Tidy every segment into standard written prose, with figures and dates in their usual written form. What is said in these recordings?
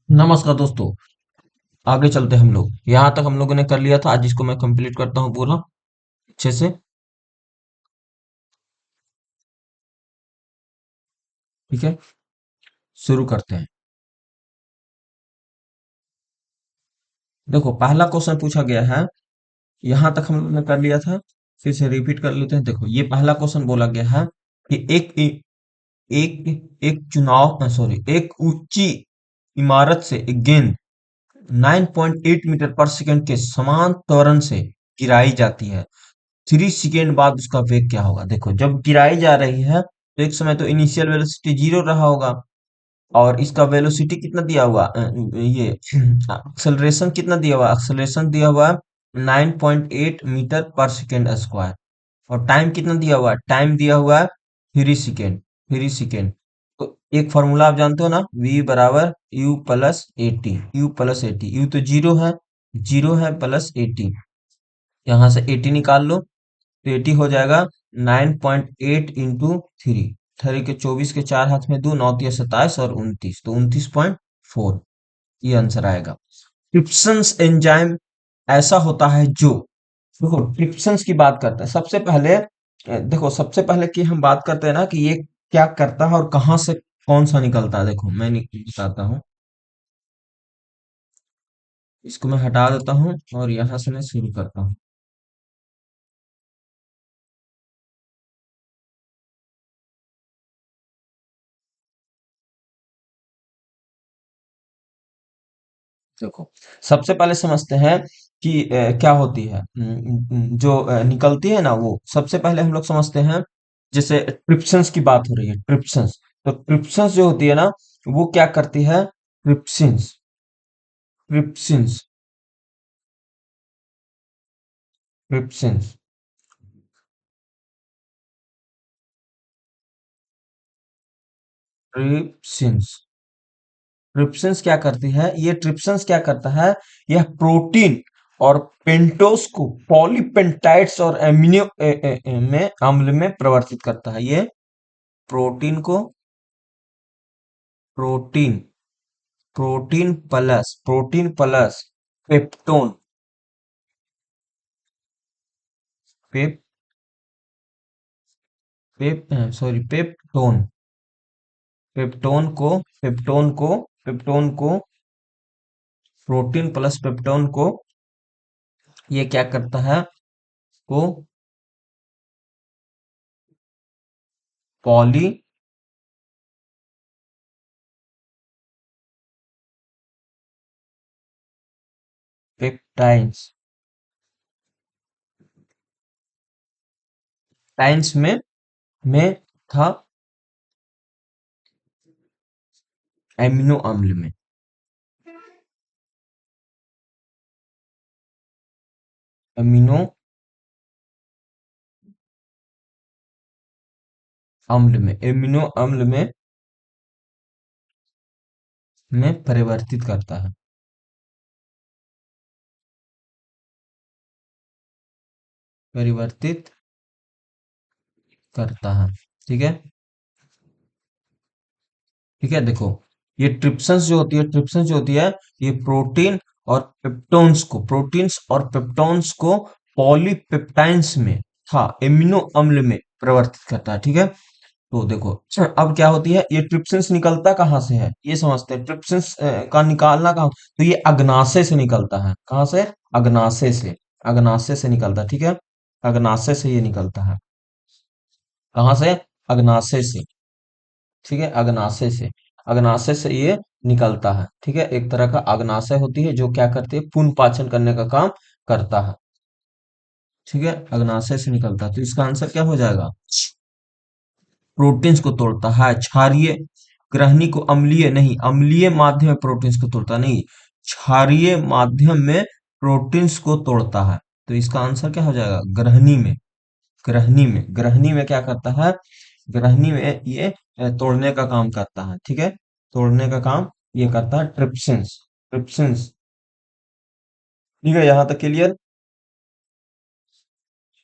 नमस्कार दोस्तों। आगे चलते हम लोग यहाँ तक हम लोगों ने कर लिया था। आज इसको मैं कंप्लीट करता हूँ पूरा अच्छे से। ठीक है, शुरू करते हैं। देखो, पहला क्वेश्चन पूछा गया है। यहाँ तक हम लोगों ने कर लिया था। फिर से रिपीट कर लेते हैं। देखो, ये पहला क्वेश्चन बोला गया है कि एक एक चुनाव सॉरी एक ऊंची इमारत से एक गेंद 9.8 मीटर पर सेकंड के समान त्वरण से गिराई जाती है। 3 सेकेंड बाद उसका वेग क्या होगा? देखो, जब गिराई जा रही है तो एक समय तो इनिशियल वेलोसिटी जीरो रहा होगा, और इसका वेलोसिटी कितना दिया हुआ ये एक्सेलरेशन कितना दिया हुआ? एक्सेलरेशन दिया हुआ 9.8 मीटर पर सेकेंड स्क्वायर। और टाइम कितना दिया हुआ है? टाइम दिया हुआ है 3 सेकेंड। 3 सेकेंड। तो एक फॉर्मूला आप जानते हो ना, v बराबर you plus eighty. You plus eighty, you तो जीरो है, जीरो है प्लस एटी। यहाँ से एटी निकाल लो तो एटी हो जाएगा 9.8 इंटू थ्री। थ्री के 24 के चार हाथ में दो, नौ तिया 27 और 29, तो 29.4 ये आंसर आएगा। ट्रिप्सिन्स एंजाइम ऐसा होता है जो, देखो ट्रिप्सिन्स की बात करते हैं सबसे पहले। देखो, सबसे पहले की हम बात करते हैं ना कि ये क्या करता है और कहाँ से कौन सा निकलता है। देखो, मैं बताता हूँ। इसको मैं हटा देता हूँ और यहाँ से मैं शुरू करता हूँ। देखो, सबसे पहले समझते हैं कि क्या होती है। जो निकलती है ना, वो सबसे पहले हम लोग समझते हैं। जैसे ट्रिप्सिन्स की बात हो रही है, ट्रिप्सिन्स। तो ट्रिप्सिन्स जो होती है ना, वो क्या करती है? ट्रिप्सिन्स, ट्रिप्सिन्स, ट्रिप्सिन्स, ट्रिप्सिन्स, ट्रिप्सिन्स क्या करती है? ये ट्रिप्सिन्स क्या करता है? यह प्रोटीन और पेंटोस को पॉलीपेंटाइड्स और एमिनो में अम्ल में परिवर्तित करता है। ये प्रोटीन को, प्रोटीन, प्रोटीन प्लस पेप्टोन, पेप पेप सॉरी पेप्टोन, पेप्टोन को, पेप्टोन को, पेप्टोन को, प्रोटीन प्लस पेप्टोन को ये क्या करता है? को पॉलीपेप्टाइड्स, टाइम्स में था एमिनो अम्ल में, एमिनो अम्ल में, एमिनो अम्ल में परिवर्तित करता है, परिवर्तित करता है। ठीक है, ठीक है। देखो, ये ट्रिप्सिन्स जो होती है, ट्रिप्सिन्स जो होती है, ये प्रोटीन और पेप्टोन्स को, प्रोटीन्स और पेप्टोन्स को पॉलीपेप्टाइड्स में था एमिनो अम्ल में परिवर्तित करता है। ठीक है। तो देखो, अब क्या होती है? ये ट्रिप्सिन्स निकलता कहाँ से है, ये समझते हैं। ट्रिप्सिन्स का निकालना कहाँ? तो ये अग्नाशय से निकलता है। कहाँ से? अग्नाशय से, अग्नाशय से निकलता है। ठीक है, अग्नाशय से ये निकलता है। कहाँ से? अग्नाशय से। ठीक है, अग्नाशय से, अग्नाशय से ये निकलता है। ठीक है, एक तरह का अग्नाशय होती है जो क्या करती है? पुनः पाचन करने का काम करता है। ठीक है, अग्नाशय से निकलता है, तो इसका आंसर क्या हो जाएगा? प्रोटीन्स को तोड़ता है। क्षारीय ग्रहणी को अम्लीय नहीं, अम्लीय माध्यम में प्रोटीन्स को तोड़ता नहीं, क्षारीय माध्यम में प्रोटीन्स को तोड़ता है। तो इसका आंसर क्या हो जाएगा? ग्रहणी में, ग्रहणी में, ग्रहणी में क्या करता है? ग्रहणी में ये तोड़ने का काम करता है। ठीक है, तोड़ने का काम ये करता है ट्रिप्सिन्स, ट्रिप्सिन्स। ठीक है, यहाँ तक क्लियर?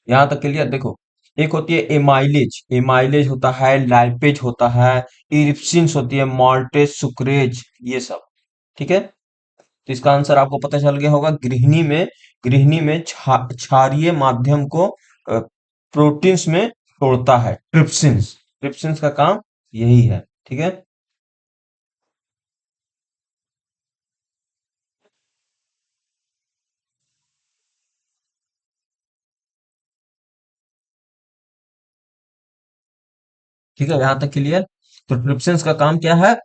यहाँ तक क्लियर? देखो, एक होती है एमाइलेज, एमाइलेज होता है, लाइपेज होता है, इरिप्सिन्स होती है, माल्टेज, सुक्रेज, ये सब। ठीक है, तो इसका आंसर आपको पता चल गया होगा। गृहिणी में क्षारीय माध्यम को प्रोटीन्स में तोड़ता है ट्रिप्सिन्स। ट्रिप्सिन्स का काम यही है। ठीक है, ठीक है, यहाँ तक क्लियर। तो ट्रिप्सिन्स का काम क्या है?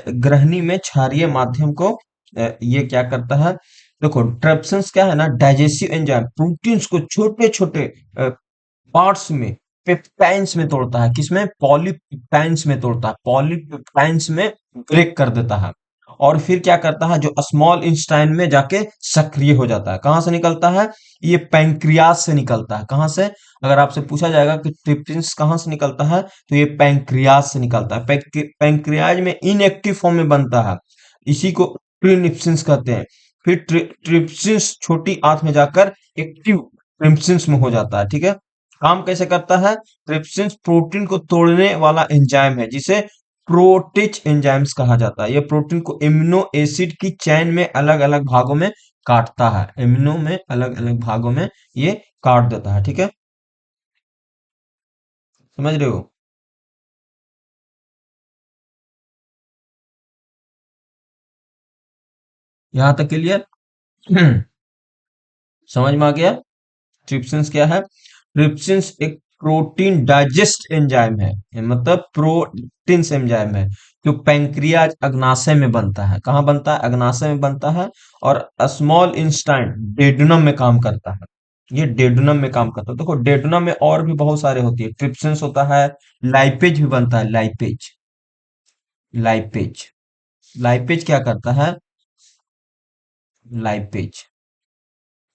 गृहिणी में क्षारीय माध्यम को ये क्या करता है? देखो, ट्रिप्सिन्स क्या है ना, डाइजेस्टिव एंजाइम प्रोटीन्स को छोटे छोटे पार्ट्स में, पेप्टाइड्स में तोड़ता है। किसमें? पॉलीपेप्टाइड्स में तोड़ता है, पॉलीपेप्टाइड्स में ब्रेक कर देता है। और फिर क्या करता है? जो स्मॉल इंस्टाइन में जाके सक्रिय हो जाता है। कहां से निकलता है? ये पैंक्रियाज से निकलता है। कहां से? अगर आपसे पूछा जाएगा कि ट्रिप्सिन्स कहां से निकलता है, तो ये पैंक्रियाज से निकलता है। पैंक्रियाज में इनएक्टिव फॉर्म में बनता है, इसी को ट्रिप्सिन्स कहते हैं। फिर ट्रिप्सिन्स छोटी आंत में जाकर एक्टिव ट्रिप्सिन्स में हो जाता है। ठीक है, काम कैसे करता है? ट्रिप्सिन प्रोटीन को तोड़ने वाला एंजाइम है, जिसे प्रोटीज एंजाइम्स कहा जाता है। यह प्रोटीन को एमिनो एसिड की चेन में अलग अलग भागों में काटता है। एमिनो में अलग अलग भागों में ये काट देता है। ठीक है, समझ रहे हो? यहां तक क्लियर? समझ में आ गया? ट्रिप्सिन्स क्या है? ट्रिप्सिन्स एक प्रोटीन डाइजेस्ट एंजाइम है, ये मतलब प्रोटीन्स एंजाइम है, जो पैंक्रियाज अग्नाशय में बनता है। कहाँ बनता है? अग्नाशय में बनता है। और स्मॉल इंस्टाइन डेडुनम में काम करता है। ये डेडुनम में काम करता है। देखो, डेडुनम में और भी बहुत सारे होती है। ट्रिप्सिन्स होता है, लाइपेज भी बनता है। लाइपेज, लाइपेज, लाइपेज क्या करता है? लाइपेज,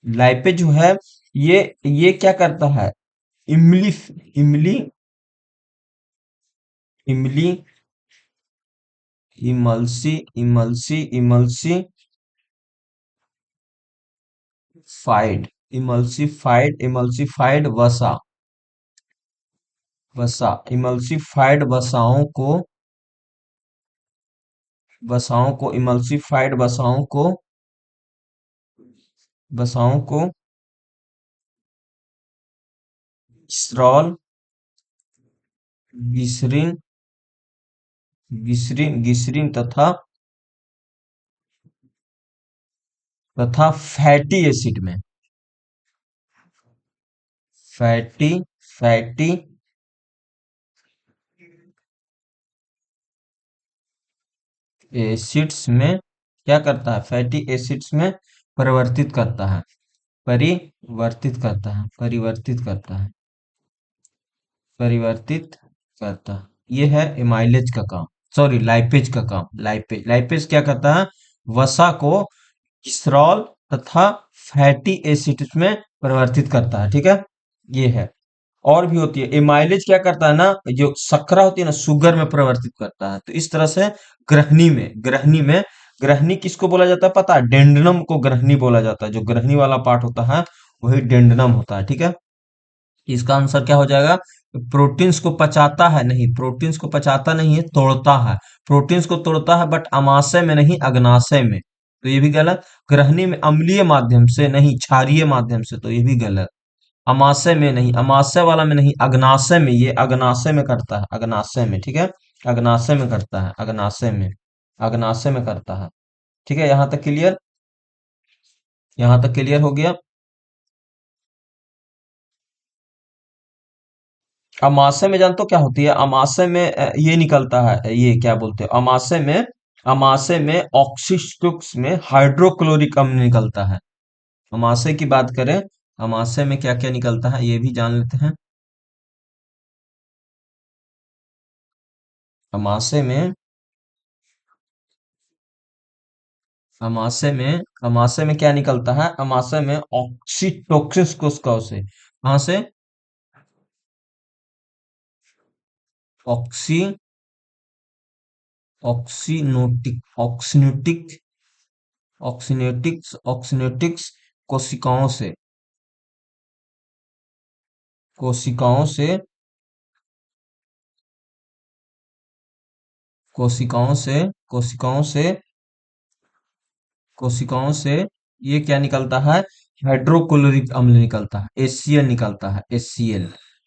लाइपेज जो है, ये क्या करता है? इमली, इमली, इमली, इमल्सी, इमल्सी, इमल्सी फाइड, इमल्सीफाइड, इमल्सीफाइड वसा, वसा, इमल्सीफाइड इमल्सीफाइड वसाओं को स्ट्रॉल, ग्लिसरीन, ग्लिसरीन तथा फैटी एसिड में, फैटी फैटी एसिड्स में क्या करता है? फैटी एसिड्स में परिवर्तित करता है, परिवर्तित करता है। ये है एमाइलेज का काम, सॉरी, लाइपेज का काम। लाइपेज क्या करता है? वसा को ग्लिसरॉल तथा फैटी एसिड्स में परिवर्तित करता है। ठीक है, ये है। और भी होती है। एमाइलेज क्या करता है ना, जो शर्करा होती है ना, शुगर में परिवर्तित करता है। तो इस तरह से ग्रहणी में ग्रहणी किसको बोला जाता है पता है? डेंड्रम को ग्रहणी बोला जाता है। जो ग्रहणी वाला पार्ट होता है, वही डेंड्रम होता है। ठीक है, इसका आंसर क्या हो जाएगा? प्रोटीन्स को पचाता है नहीं, प्रोटीन्स को पचाता नहीं है, तोड़ता है। प्रोटीन्स को तोड़ता है, बट अमाशय में नहीं, अग्नाशय में। तो ये भी गलत। ग्रहणी में अम्लीय माध्यम से नहीं, क्षारीय माध्यम से, तो ये भी गलत। अमाशय में नहीं, अमाशय वाला में नहीं, अग्नाशय में। ये अग्नाशय में करता है, अग्नाशय में। ठीक है, अग्नाशय में करता है, अग्नाशय में करता है। ठीक है, यहां तक क्लियर? यहां तक क्लियर हो गया? अमाशय में जानते हो क्या होती है? अमाशय में ये निकलता है, ये क्या बोलते हैं, अमाशय में ऑक्सीटुक्स में हाइड्रोक्लोरिक अम्ल निकलता है। अमाशय की बात करें, अमाशय में क्या क्या निकलता है, ये भी जान लेते हैं। अमाशय में अमाशय में क्या निकलता है? अमाशय में ऑक्सीटोसिस कोशिकाओं से। कहां से? ऑक्सी ऑक्सीनोटिक ऑक्सीनेटिक्स कोशिकाओं से, कोशिकाओं से कोशिकाओं से कोशिकाओं से ये क्या निकलता है? हाइड्रोक्लोरिक अम्ल निकलता है, HCl निकलता है,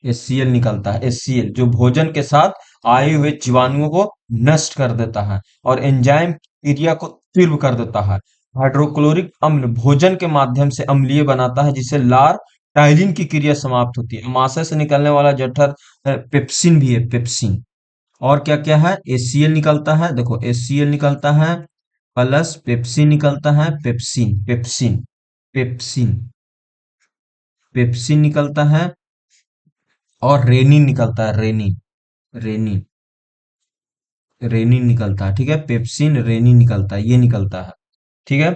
HCl निकलता है, HCl जो भोजन के साथ आए हुए जीवाणुओं को नष्ट कर देता है और एंजाइम क्रिया को तीव्र कर देता है। हाइड्रोक्लोरिक अम्ल भोजन के माध्यम से अम्लीय बनाता है, जिससे लार टाइलिन की क्रिया समाप्त होती है। अमाशय से निकलने वाला जठर पेप्सिन भी है, पेप्सिन। और क्या क्या है? HCl निकलता है, देखो HCl निकलता है, प्लस पेप्सिन निकलता है, पेप्सिन पेप्सिन पेप्सिन पेप्सिन निकलता है, और रेनिन निकलता है, रेनिन रेनिन रेनिन निकलता है। ठीक है, पेप्सिन रेनिन निकलता है, ये निकलता है। ठीक है।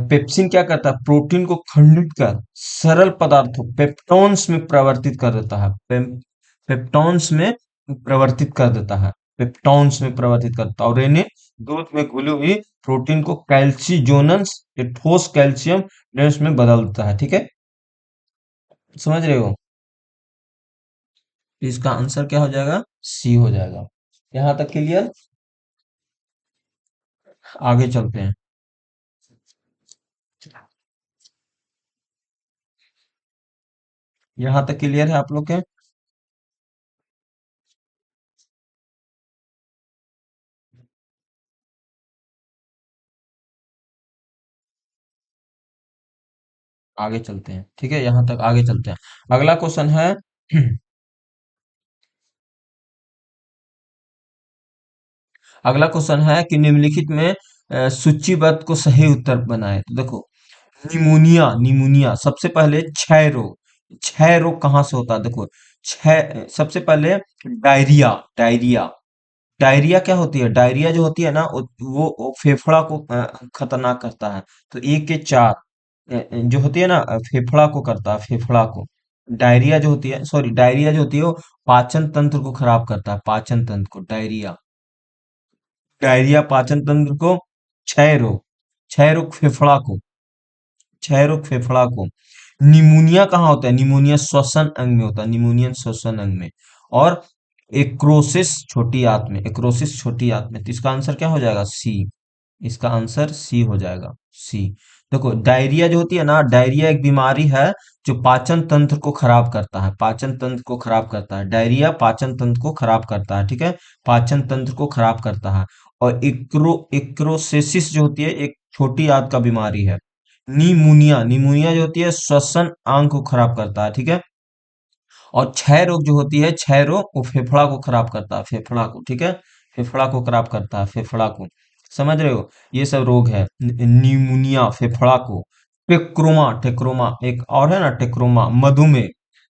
पेप्सिन क्या करता है? प्रोटीन को खंडित कर सरल पदार्थों पेप्टोन्स में परिवर्तित कर देता है। पेप्टोन्स में परिवर्तित कर देता है, पेप्टोन्स में परिवर्तित करता है। और रेनिन दूध में घुली हुई प्रोटीन को कैल्सिजोनस, ठोस कैल्शियम रेन्स में बदल देता है। ठीक है, समझ रहे हो? तो इसका आंसर क्या हो जाएगा? सी हो जाएगा। यहां तक क्लियर? आगे चलते हैं। यहां तक क्लियर है आप लोग के? आगे चलते हैं। ठीक है, यहां तक आगे चलते हैं। अगला क्वेश्चन है अगला क्वेश्चन है कि निम्नलिखित में सूचीबद्ध को सही उत्तर बनाए। तो देखो, निमोनिया, निमोनिया सबसे पहले क्षय रोग। क्षय रोग कहाँ से होता है? देखो, क्षय सबसे पहले डायरिया, डायरिया डायरिया क्या होती है? डायरिया जो होती है ना, वो फेफड़ा को खतरनाक करता है। तो एक के चार जो होती है ना, फेफड़ा को करता है, फेफड़ा को। डायरिया जो होती है, सॉरी, डायरिया जो होती है वो पाचन तंत्र को खराब करता है, पाचन तंत्र को। डायरिया, डायरिया पाचन तंत्र को। क्षय रोग, क्षय रोग फेफड़ा को, क्षय रोग फेफड़ा को। निमोनिया कहाँ होता है? निमोनिया श्वसन अंग में होता है, निमोनियन श्वसन अंग में। और एक्रोसिस छोटी आंत में, एक्रोसिस छोटी आंत में। तो इसका आंसर क्या हो जाएगा? सी। इसका आंसर सी हो जाएगा, सी। देखो, डायरिया जो होती है ना, डायरिया एक बीमारी है जो पाचन तंत्र को खराब करता है, पाचन तंत्र को खराब करता है। डायरिया पाचन तंत्र को खराब करता है। ठीक है, पाचन तंत्र को खराब करता है। और एक्रोसेसिस जो होती है एक छोटी आंत का बीमारी है। निमोनिया, निमोनिया जो होती है श्वसन अंग को खराब करता है। ठीक है। और क्षय रोग जो होती है, क्षय रोग वो फेफड़ा को खराब करता है, फेफड़ा को। ठीक है, फेफड़ा को खराब करता है, फेफड़ा को। समझ रहे हो? ये सब रोग है। न्यूमोनिया फेफड़ा को। टेक्रोमा, टेक्रोमा एक और है ना, टेक्रोमा। मधुमेह,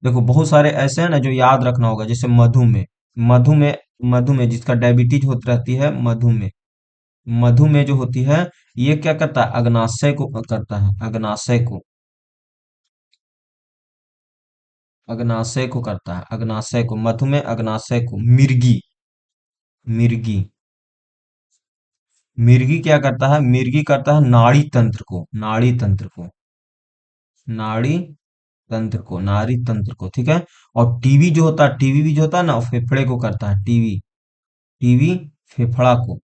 देखो बहुत सारे ऐसे हैं ना जो याद रखना होगा, जैसे मधुमेह, मधुमेह, मधुमेह जिसका डायबिटीज होती रहती है, मधुमेह। मधुमेह जो होती है, ये क्या करता है? अग्नाशय को करता है, अग्नाशय को, अग्नाशय को करता है, अग्नाशय को। मधुमेह अग्नाशय को। मिर्गी, मिर्गी, मिर्गी क्या करता है? मिर्गी करता है नाड़ी तंत्र को, नाड़ी तंत्र को, नाड़ी तंत्र को, नाड़ी तंत्र को। ठीक है। और टीबी जो होता है, टीबी भी जो होता है ना, वो फेफड़े को करता है, टीबी, टीबी फेफड़ा को,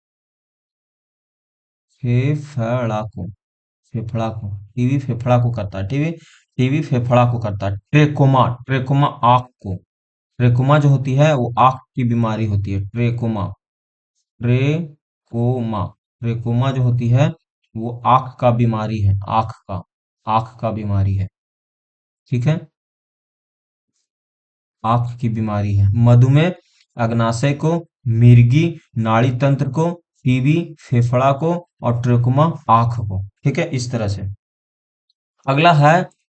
फेफड़ा को, फेफड़ा को। टीबी फेफड़ा को करता है, टीबी, टीबी फेफड़ा को करता है। ट्रेकोमा, ट्रेकोमा आंख को। ट्रेकोमा जो होती है वो आंख की बीमारी होती है, ट्रेकोमा, ट्रेकोमा, ट्रेकोमा जो होती है वो आंख का बीमारी है, आंख का, आंख का बीमारी है। ठीक है, आंख की बीमारी है। मधुमेह अग्नाशय को, मिर्गी नाड़ी तंत्र को, टीबी फेफड़ा को, और ट्रेकोमा आंख को। ठीक है, इस तरह से। अगला है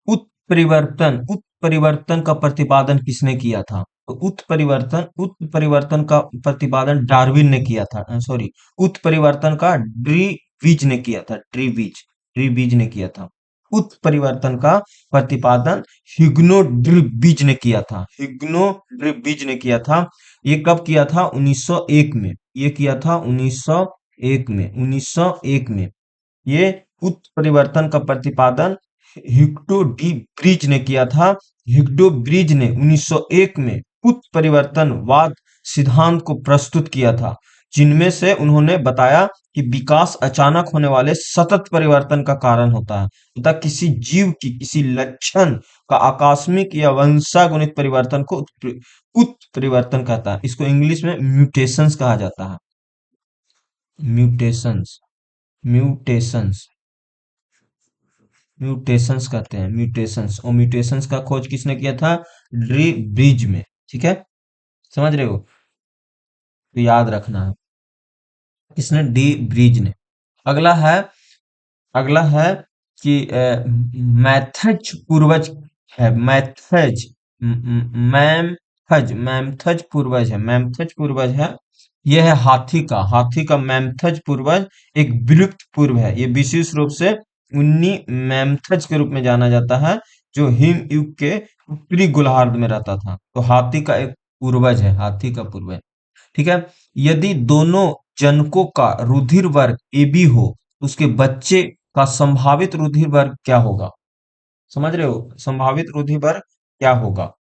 उत्परिवर्तन। उत्परिवर्तन का प्रतिपादन किसने किया था? तो उत्परिवर्तन का प्रतिपादन डार्विन ने किया था, सॉरी, उत्परिवर्तन का ड्रीवीज ने किया था, ड्रीवीज, ड्रीवीज ने किया था। उत्परिवर्तन का प्रतिपादन ह्यूगनो ड्रीवीज ने किया था, ह्यूगनो ड्रीवीज ने किया था। ये कब किया था? 1901 में। ये किया था 1901 में, 1901 में। ये उत्परिवर्तन का प्रतिपादन हिक्टो डी ब्रिज ने किया था। हिक्टो ब्रिज ने 1901 में उत्परिवर्तनवाद सिद्धांत को प्रस्तुत किया था। जिनमें से उन्होंने बताया कि विकास अचानक होने वाले सतत परिवर्तन का कारण होता है, तथा किसी जीव की किसी लक्षण का आकस्मिक या वंशागुणित परिवर्तन को उत्परिवर्तन कहता है। इसको इंग्लिश में म्यूटेशंस कहा जाता है। म्यूटेशंस, म्यूटेशंस, म्यूटेशंस कहते हैं, म्यूटेशंस। और म्यूटेशंस का खोज किसने किया था? ड्री ब्रिज में। ठीक है, समझ रहे हो? तो याद रखना है, किसने? डी ब्रिज ने। अगला है, अगला है कि मैथज पूर्वज है। मैथज, मैमथज, मैमथज पूर्वज है, मैमथज पूर्वज है। यह है हाथी का, हाथी का मैमथज पूर्वज एक विलुप्त पूर्व है। ये विशेष रूप से उन्नी मैमथज के रूप में जाना जाता है, जो हिम युग के उत्तरी गोलार्ध में रहता था। तो हाथी का एक पूर्वज है, हाथी का पूर्वज। ठीक है। यदि दोनों जनकों का रुधिर वर्ग AB हो, तो उसके बच्चे का संभावित रुधिर वर्ग क्या होगा? समझ रहे हो? संभावित रुधिर वर्ग क्या होगा?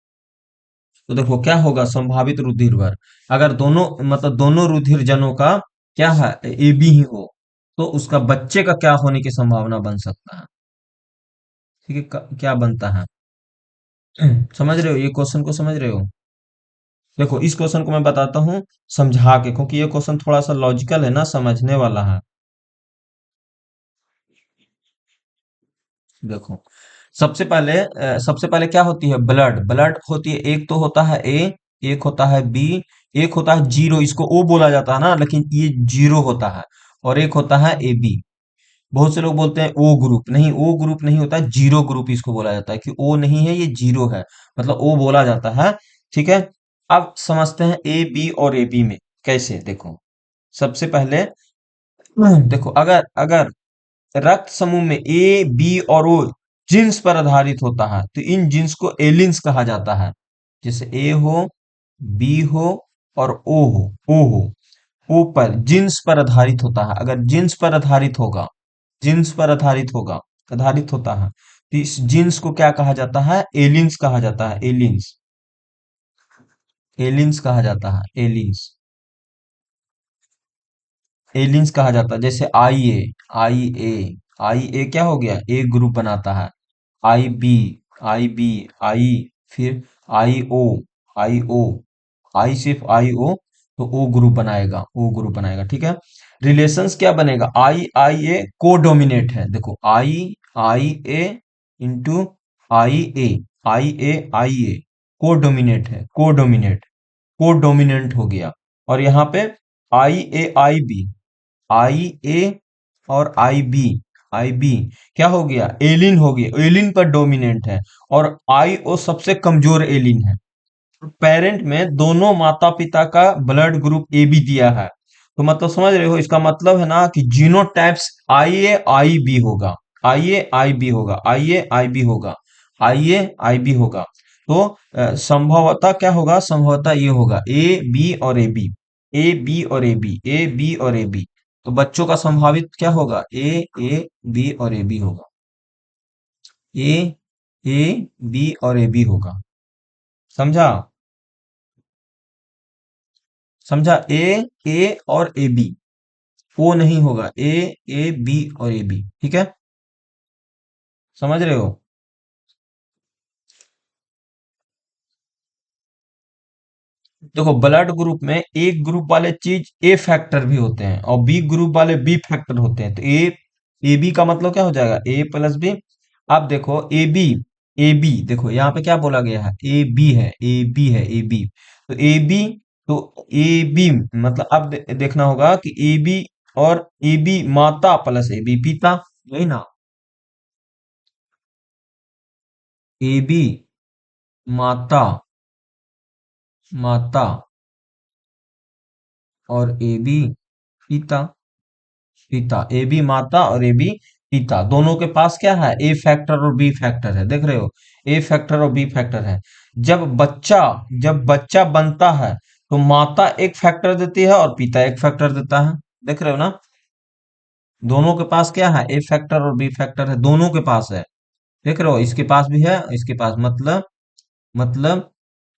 तो देखो क्या होगा संभावित रुधिर वर्ग। अगर दोनों, मतलब दोनों रुधिर जनों का क्या है? AB ही हो, तो उसका बच्चे का क्या होने की संभावना बन सकता है? ठीक है, क्या बनता है? समझ रहे हो? ये क्वेश्चन को समझ रहे हो? देखो इस क्वेश्चन को मैं बताता हूँ समझा के, क्योंकि ये क्वेश्चन थोड़ा सा लॉजिकल है ना, समझने वाला है। देखो सबसे पहले क्या होती है? ब्लड, ब्लड होती है। एक तो होता है ए, एक होता है बी, एक होता है जीरो, इसको ओ बोला जाता है ना, लेकिन ये जीरो होता है। और एक होता है ए बी। बहुत से लोग बोलते हैं ओ ग्रुप, नहीं, ओ ग्रुप नहीं होता, जीरो ग्रुप इसको बोला जाता है, कि ओ नहीं है, ये जीरो है, मतलब ओ बोला जाता है। ठीक है। अब समझते हैं ए बी और ए बी में कैसे। देखो सबसे पहले देखो, अगर अगर रक्त समूह में ए बी और ओ जीन्स पर आधारित होता है, तो इन जीन्स को एलिन्स कहा जाता है। जैसे ए हो, बी हो और ओ हो, ओ पर जीन्स पर आधारित होता है। अगर जीन्स पर आधारित होगा, जीन्स पर आधारित होगा, आधारित होता है, तो इस जीन्स को क्या कहा जाता है? एलिन्स कहा जाता है। एलिन्स, एलिन्स कहा जाता है। एलिन्स, एलिन्स कहा जाता है। जैसे आई ए, आई ए क्या हो गया? ए ग्रुप बनाता है। आई बी, आई बी, आई, फिर आई ओ, आई ओ, आई सिर्फ आई ओ, तो ओ ग्रुप बनाएगा, ओ ग्रुप बनाएगा। ठीक है। रिलेशंस क्या बनेगा? आई आई ए को डोमिनेट है। देखो आई आई ए इंटू आई ए, आई ए को डोमिनेट है, को डोमिनेट, को डोमिनेंट हो गया। और यहाँ पे आई ए और आई बी क्या हो गया? एलिन हो गया, एलिन पर डोमिनेंट है। और आई ओ सबसे कमजोर एलिन है। पेरेंट में दोनों माता पिता का ब्लड ग्रुप ए बी दिया है, तो मतलब समझ रहे हो? इसका मतलब है ना कि जीनोटाइप्स आई ए आई बी होगा, आई ए आई बी होगा, आई ए आई बी होगा, आई ए आई बी होगा। तो संभवतः क्या होगा? संभवतः ये होगा ए बी और ए बी, ए बी और ए बी, ए बी और ए बी। तो बच्चों का संभावित क्या होगा? ए बी और ए बी होगा, ए ए बी और ए बी होगा। समझा? समझा? ए और ए बी, ओ नहीं होगा, ए बी और ए बी। ठीक है, समझ रहे हो? देखो ब्लड ग्रुप में एक ग्रुप वाले चीज ए फैक्टर भी होते हैं, और बी ग्रुप वाले बी फैक्टर होते हैं। तो ए बी का मतलब क्या हो जाएगा? ए प्लस बी। अब देखो ए बी देखो यहाँ पे क्या बोला गया है? ए बी है, ए बी है, ए बी। तो ए बी, तो ए बी मतलब अब देखना होगा कि ए बी और ए बी माता प्लस ए बी पिता, यही ना? ए बी माता, माता, और ए बी पिता, पिता। ए बी माता और ए बी पिता, दोनों के पास क्या है? ए फैक्टर और बी फैक्टर है। देख रहे हो? ए फैक्टर और बी फैक्टर है। जब बच्चा जब बच्चा बनता है, तो माता एक फैक्टर देती है और पिता एक फैक्टर देता है। देख रहे हो ना? दोनों के पास क्या है? ए फैक्टर और बी फैक्टर है, दोनों के पास है। देख रहे हो? इसके पास भी है, इसके पास, मतलब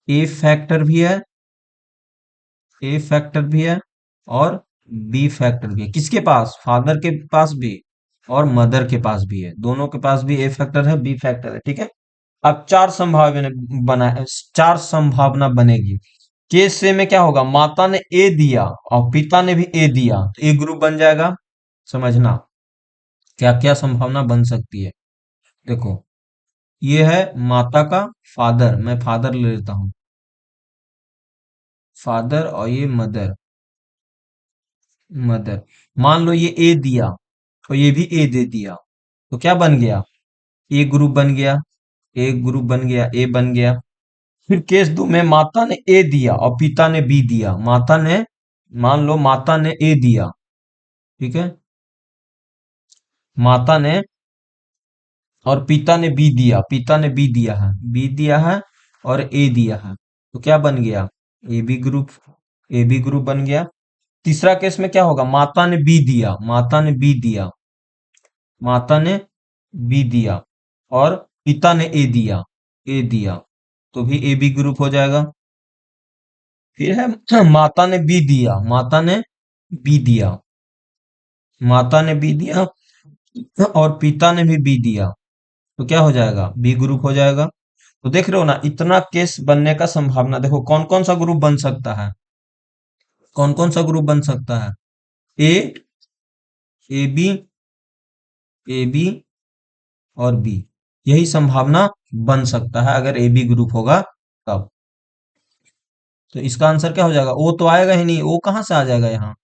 ए फैक्टर भी है, ए फैक्टर भी है, और बी फैक्टर भी है। किसके पास? फादर के पास भी और मदर के पास भी है, दोनों के पास भी ए फैक्टर है, बी फैक्टर है, ठीक है। अब चार संभावना बनेगी। केस से में क्या होगा? माता ने ए दिया और पिता ने भी ए दिया, तो ए ग्रुप बन जाएगा। समझना क्या क्या संभावना बन सकती है। देखो, ये है माता का फादर, मैं फादर ले लेता हूं, फादर, और ये मदर, मदर। मान लो ये ए दिया तो ये भी ए दे दिया, तो क्या बन गया? ए ग्रुप बन गया, ए ग्रुप बन गया, ए बन गया। फिर केस 2 में माता ने ए दिया और पिता ने बी दिया। माता ने, मान लो माता ने ए दिया, ठीक है, माता ने, और पिता ने बी दिया, पिता ने बी दिया है, बी दिया है और ए दिया है, तो क्या बन गया? A B group, A B group बन गया। तीसरा केस में क्या होगा? माता ने बी दिया, माता ने बी दिया, माता ने बी दिया और पिता ने ए दिया, ए दिया, तो भी ए बी ग्रुप हो जाएगा। फिर है माता ने बी दिया, माता ने बी दिया, माता ने बी दिया और पिता ने भी बी दिया, तो क्या हो जाएगा? बी ग्रुप हो जाएगा। तो देख रहे हो ना, इतना केस बनने का संभावना। देखो कौन कौन सा ग्रुप बन सकता है, कौन कौन सा ग्रुप बन सकता है? ए, ए बी, ए बी और बी, यही संभावना बन सकता है अगर ए बी ग्रुप होगा तब। तो इसका आंसर क्या हो जाएगा? ओ तो आएगा ही नहीं, ओ कहां से आ जाएगा यहाँ?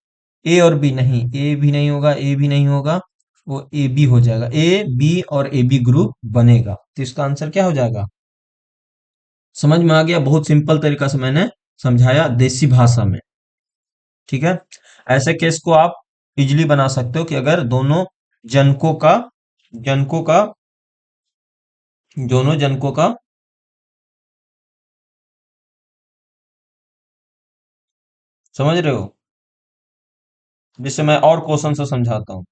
ए और बी नहीं, ए भी नहीं होगा, ए भी नहीं होगा, वो ए बी हो जाएगा। ए बी और ए बी ग्रुप बनेगा, तो इसका आंसर क्या हो जाएगा? समझ में आ गया? बहुत सिंपल तरीका से मैंने समझाया, देसी भाषा में, ठीक है। ऐसे केस को आप इजिली बना सकते हो कि अगर जनकों का दोनों जनकों का, समझ रहे हो? जिससे मैं और क्वेश्चन से समझाता हूँ।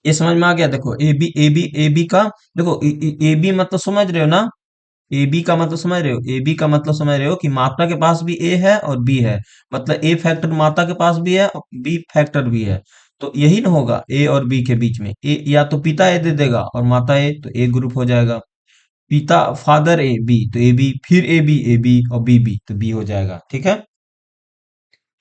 ये समझ में आ गया? देखो ए बी का, देखो ए बी मतलब समझ रहे हो ना? ए बी का मतलब समझ रहे हो? ए बी का मतलब समझ रहे हो कि माता के पास भी ए है और बी है, मतलब ए फैक्टर माता के पास भी है और बी फैक्टर भी है। तो यही ना होगा ए और बी के बीच में, ए या तो पिता ए दे देगा और माता ए, तो ए ग्रुप हो जाएगा। पिता फादर ए बी, तो ए बी, फिर ए बी और बी तो बी हो जाएगा, ठीक है।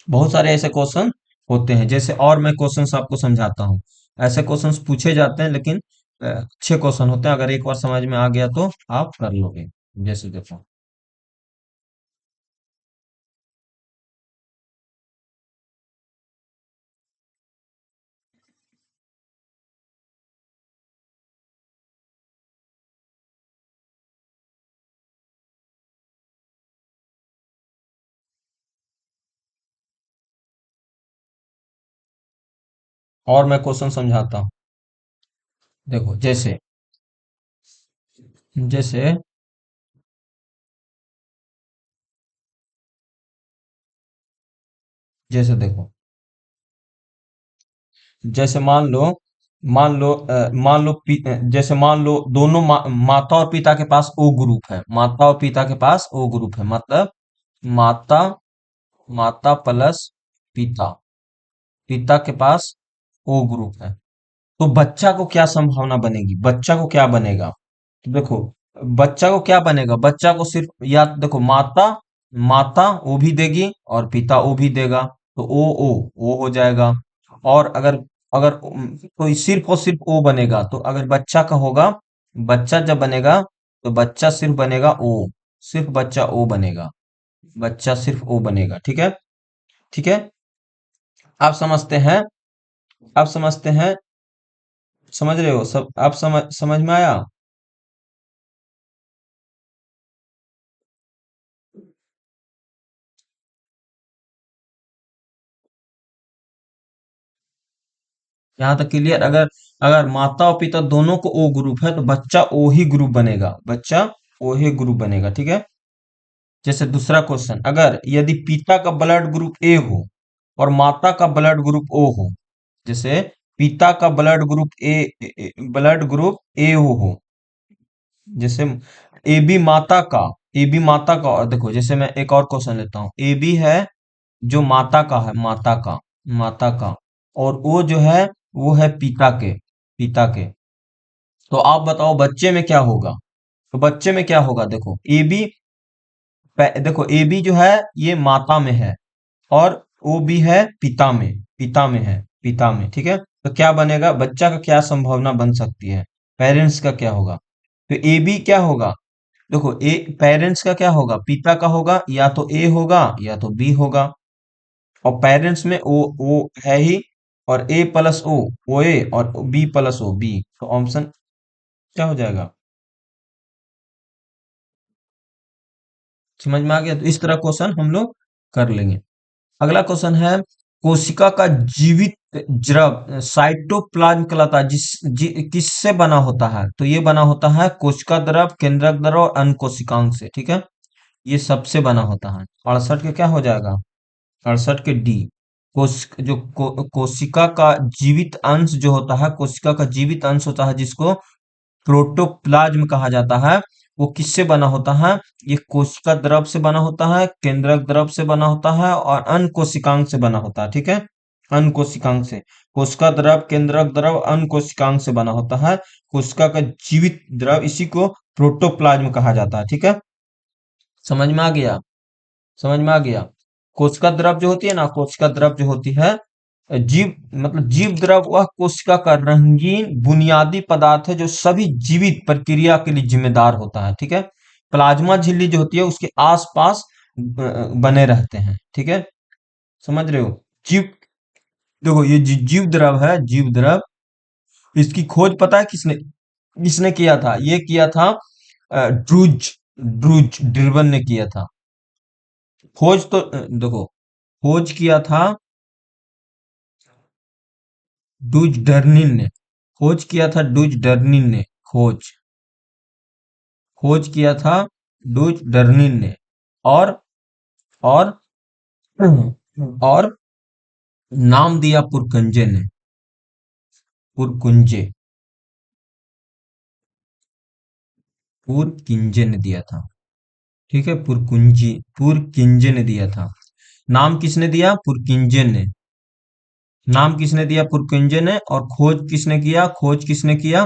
बहुत सारे ऐसे क्वेश्चन होते हैं, जैसे और मैं क्वेश्चंस आपको समझाता हूँ। ऐसे क्वेश्चंस पूछे जाते हैं, लेकिन अच्छे क्वेश्चन होते हैं, अगर एक बार समझ में आ गया तो आप कर लोगे। जैसे देखो, और मैं क्वेश्चन समझाता हूँ। देखो जैसे, जैसे जैसे देखो, जैसे जैसे मान लो दोनों माता और पिता के पास ओ ग्रुप है, माता और पिता के पास ओ ग्रुप है, मतलब माता, माता प्लस पिता, पिता के पास ओ ग्रुप है, तो बच्चा को क्या संभावना बनेगी? बच्चा को क्या बनेगा? तो देखो, बच्चा को क्या बनेगा? बच्चा को सिर्फ, या तो देखो माता, माता ओ भी देगी और पिता ओ भी देगा, तो ओ हो जाएगा। और अगर अगर तो सिर्फ और सिर्फ ओ बनेगा, तो अगर बच्चा का होगा, बच्चा जब बनेगा तो बच्चा सिर्फ बनेगा ओ, सिर्फ बच्चा ओ बनेगा, बच्चा सिर्फ ओ बनेगा, ठीक है, ठीक है। आप समझते हैं? आप समझते हैं? समझ रहे हो सब? आप समझ में आया? यहाँ तक क्लियर? अगर अगर माता और पिता दोनों को ओ ग्रुप है तो बच्चा ओ ही ग्रुप बनेगा, बच्चा ओ ही ग्रुप बनेगा, ठीक है। जैसे दूसरा क्वेश्चन, अगर यदि पिता का ब्लड ग्रुप ए हो और माता का ब्लड ग्रुप ओ हो, जैसे पिता का blood group A, blood group A हो, जैसे ए बी माता का, ए बी माता का, और देखो जैसे मैं एक और क्वेश्चन लेता हूँ, ए बी है जो माता का है, माता का, माता का, और ओ जो है वो है पिता के, पिता के। तो आप बताओ बच्चे में क्या होगा? तो बच्चे में क्या होगा? देखो ए बी, देखो ए बी जो है ये माता में है, और ओ बी है पिता में, पिता में है, पिता में, ठीक है। तो क्या बनेगा? बच्चा का क्या संभावना बन सकती है? पेरेंट्स का क्या होगा? तो ए बी क्या होगा? देखो ए पेरेंट्स का क्या होगा? पिता का होगा, या तो ए होगा या तो बी होगा, और पेरेंट्स में ओ है ही, और ए प्लस ओ ए, और बी प्लस ओ बी, तो ऑप्शन क्या हो जाएगा? समझ में आ गया? तो इस तरह क्वेश्चन हम लोग कर लेंगे। अगला क्वेश्चन है, कोशिका का जीवित द्रव साइटोप्लाज्म कहलाता है, किससे बना होता है? तो ये बना होता है कोशिका द्रव, केंद्रक द्रव और अन्य कोशिकांग से, ठीक है। ये सबसे बना होता है। 68 के क्या हो जाएगा? 68 के डी। कोशिका का जीवित अंश जो होता है, कोशिका का जीवित अंश होता है जिसको प्रोटोप्लाज्म कहा जाता है, वो किससे बना होता है? ये कोशिका द्रव से बना होता है, केंद्रक द्रव से बना होता है, और अन्य कोशिकांग से बना होता है, ठीक है। अन्य कोशिकांग से, कोशिका द्रव, केंद्रक द्रव, अन्य कोशिकांग से बना होता है। कोशिका का जीवित द्रव, इसी को प्रोटोप्लाज्म कहा जाता है, ठीक है। समझ में आ गया? समझ में आ गया? कोशिका द्रव जो होती है ना, कोशिका द्रव जो होती है, जीव मतलब जीव द्रव वह कोशिका का रंगीन बुनियादी पदार्थ है जो सभी जीवित प्रक्रिया के लिए जिम्मेदार होता है, ठीक है। प्लाज्मा झिल्ली जो होती है उसके आसपास बने रहते हैं, ठीक है। समझ रहे हो? जीव, देखो ये जीव द्रव है, जीव द्रव, इसकी खोज पता है किसने किसने किया था? ये किया था ड्रूज, ड्रूज ड्रिवन ने किया था। खोज तो देखो, खोज किया था डूज डर्निन ने, खोज किया था डूज डर्निन ने, खोज खोज किया था डूज डर्निन ने, और और और नाम दिया पुरकुंजे ने, पुरकुंजे, पुरकिंजे ने दिया था, ठीक है। पुरकिंजे ने दिया था। नाम किसने दिया? पुरकिंजे ने। नाम किसने दिया? पुरकिंजे ने। और खोज किसने किया? खोज किसने किया?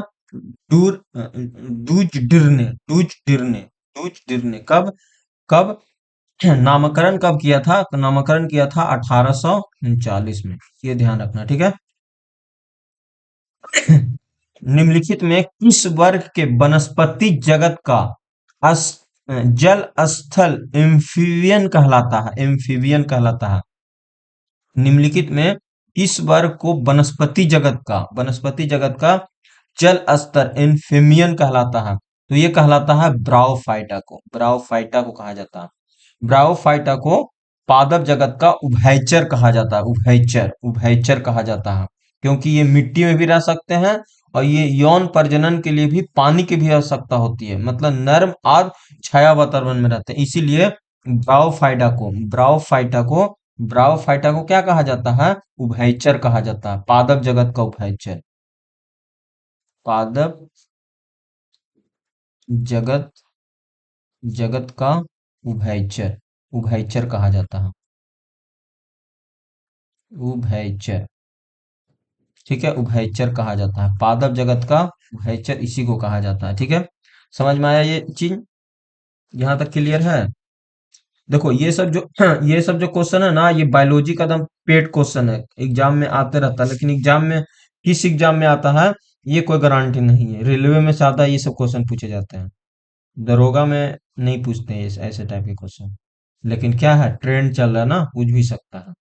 डूज डिर ने, डूज डिर ने, डूज डिर ने। कब? कब नामकरण कब किया था? तो नामकरण किया था 1839 में। ये ध्यान रखना, ठीक है। निम्नलिखित में किस वर्ग के वनस्पति जगत का अस, जल स्थल एम्फीबियन कहलाता है? एम्फीबियन कहलाता है। निम्नलिखित में किस वर्ग को वनस्पति जगत का जल स्तर एम्फीबियन कहलाता है? तो ये कहलाता है ब्रायोफाइटा को, ब्रायोफाइटा को कहा जाता है। ब्रायोफाइटा को पादप जगत का उभयचर कहा जाता है, उभयचर, उभयचर कहा जाता है, क्योंकि ये मिट्टी में भी रह सकते हैं, और ये यौन प्रजनन के लिए भी पानी की भी आवश्यकता होती है, मतलब नर्म आर्द्र छाया वातावरण में रहते हैं, इसीलिए ब्रायोफाइटा को क्या कहा जाता है? उभयचर कहा जाता है, पादप जगत का उभयचर, पादप जगत जगत का उभयचर, उभयचर कहा जाता है, उभयचर, ठीक है। उभयचर कहा जाता है, पादप जगत का उभयचर इसी को कहा जाता है, ठीक है। समझ में आया ये चीज? यहाँ तक क्लियर है? देखो ये सब जो ये सब जो क्वेश्चन है ना, ये बायोलॉजी का एकदम पेट क्वेश्चन है, एग्जाम में आते रहता है, लेकिन एग्जाम में किस एग्जाम में आता है ये कोई गारंटी नहीं है। रेलवे में ज्यादा ये सब क्वेश्चन पूछे जाते हैं, दरोगा में नहीं पूछते हैं ऐसे टाइप के क्वेश्चन। लेकिन क्या है, ट्रेंड चल रहा है ना, पूछ भी सकता है,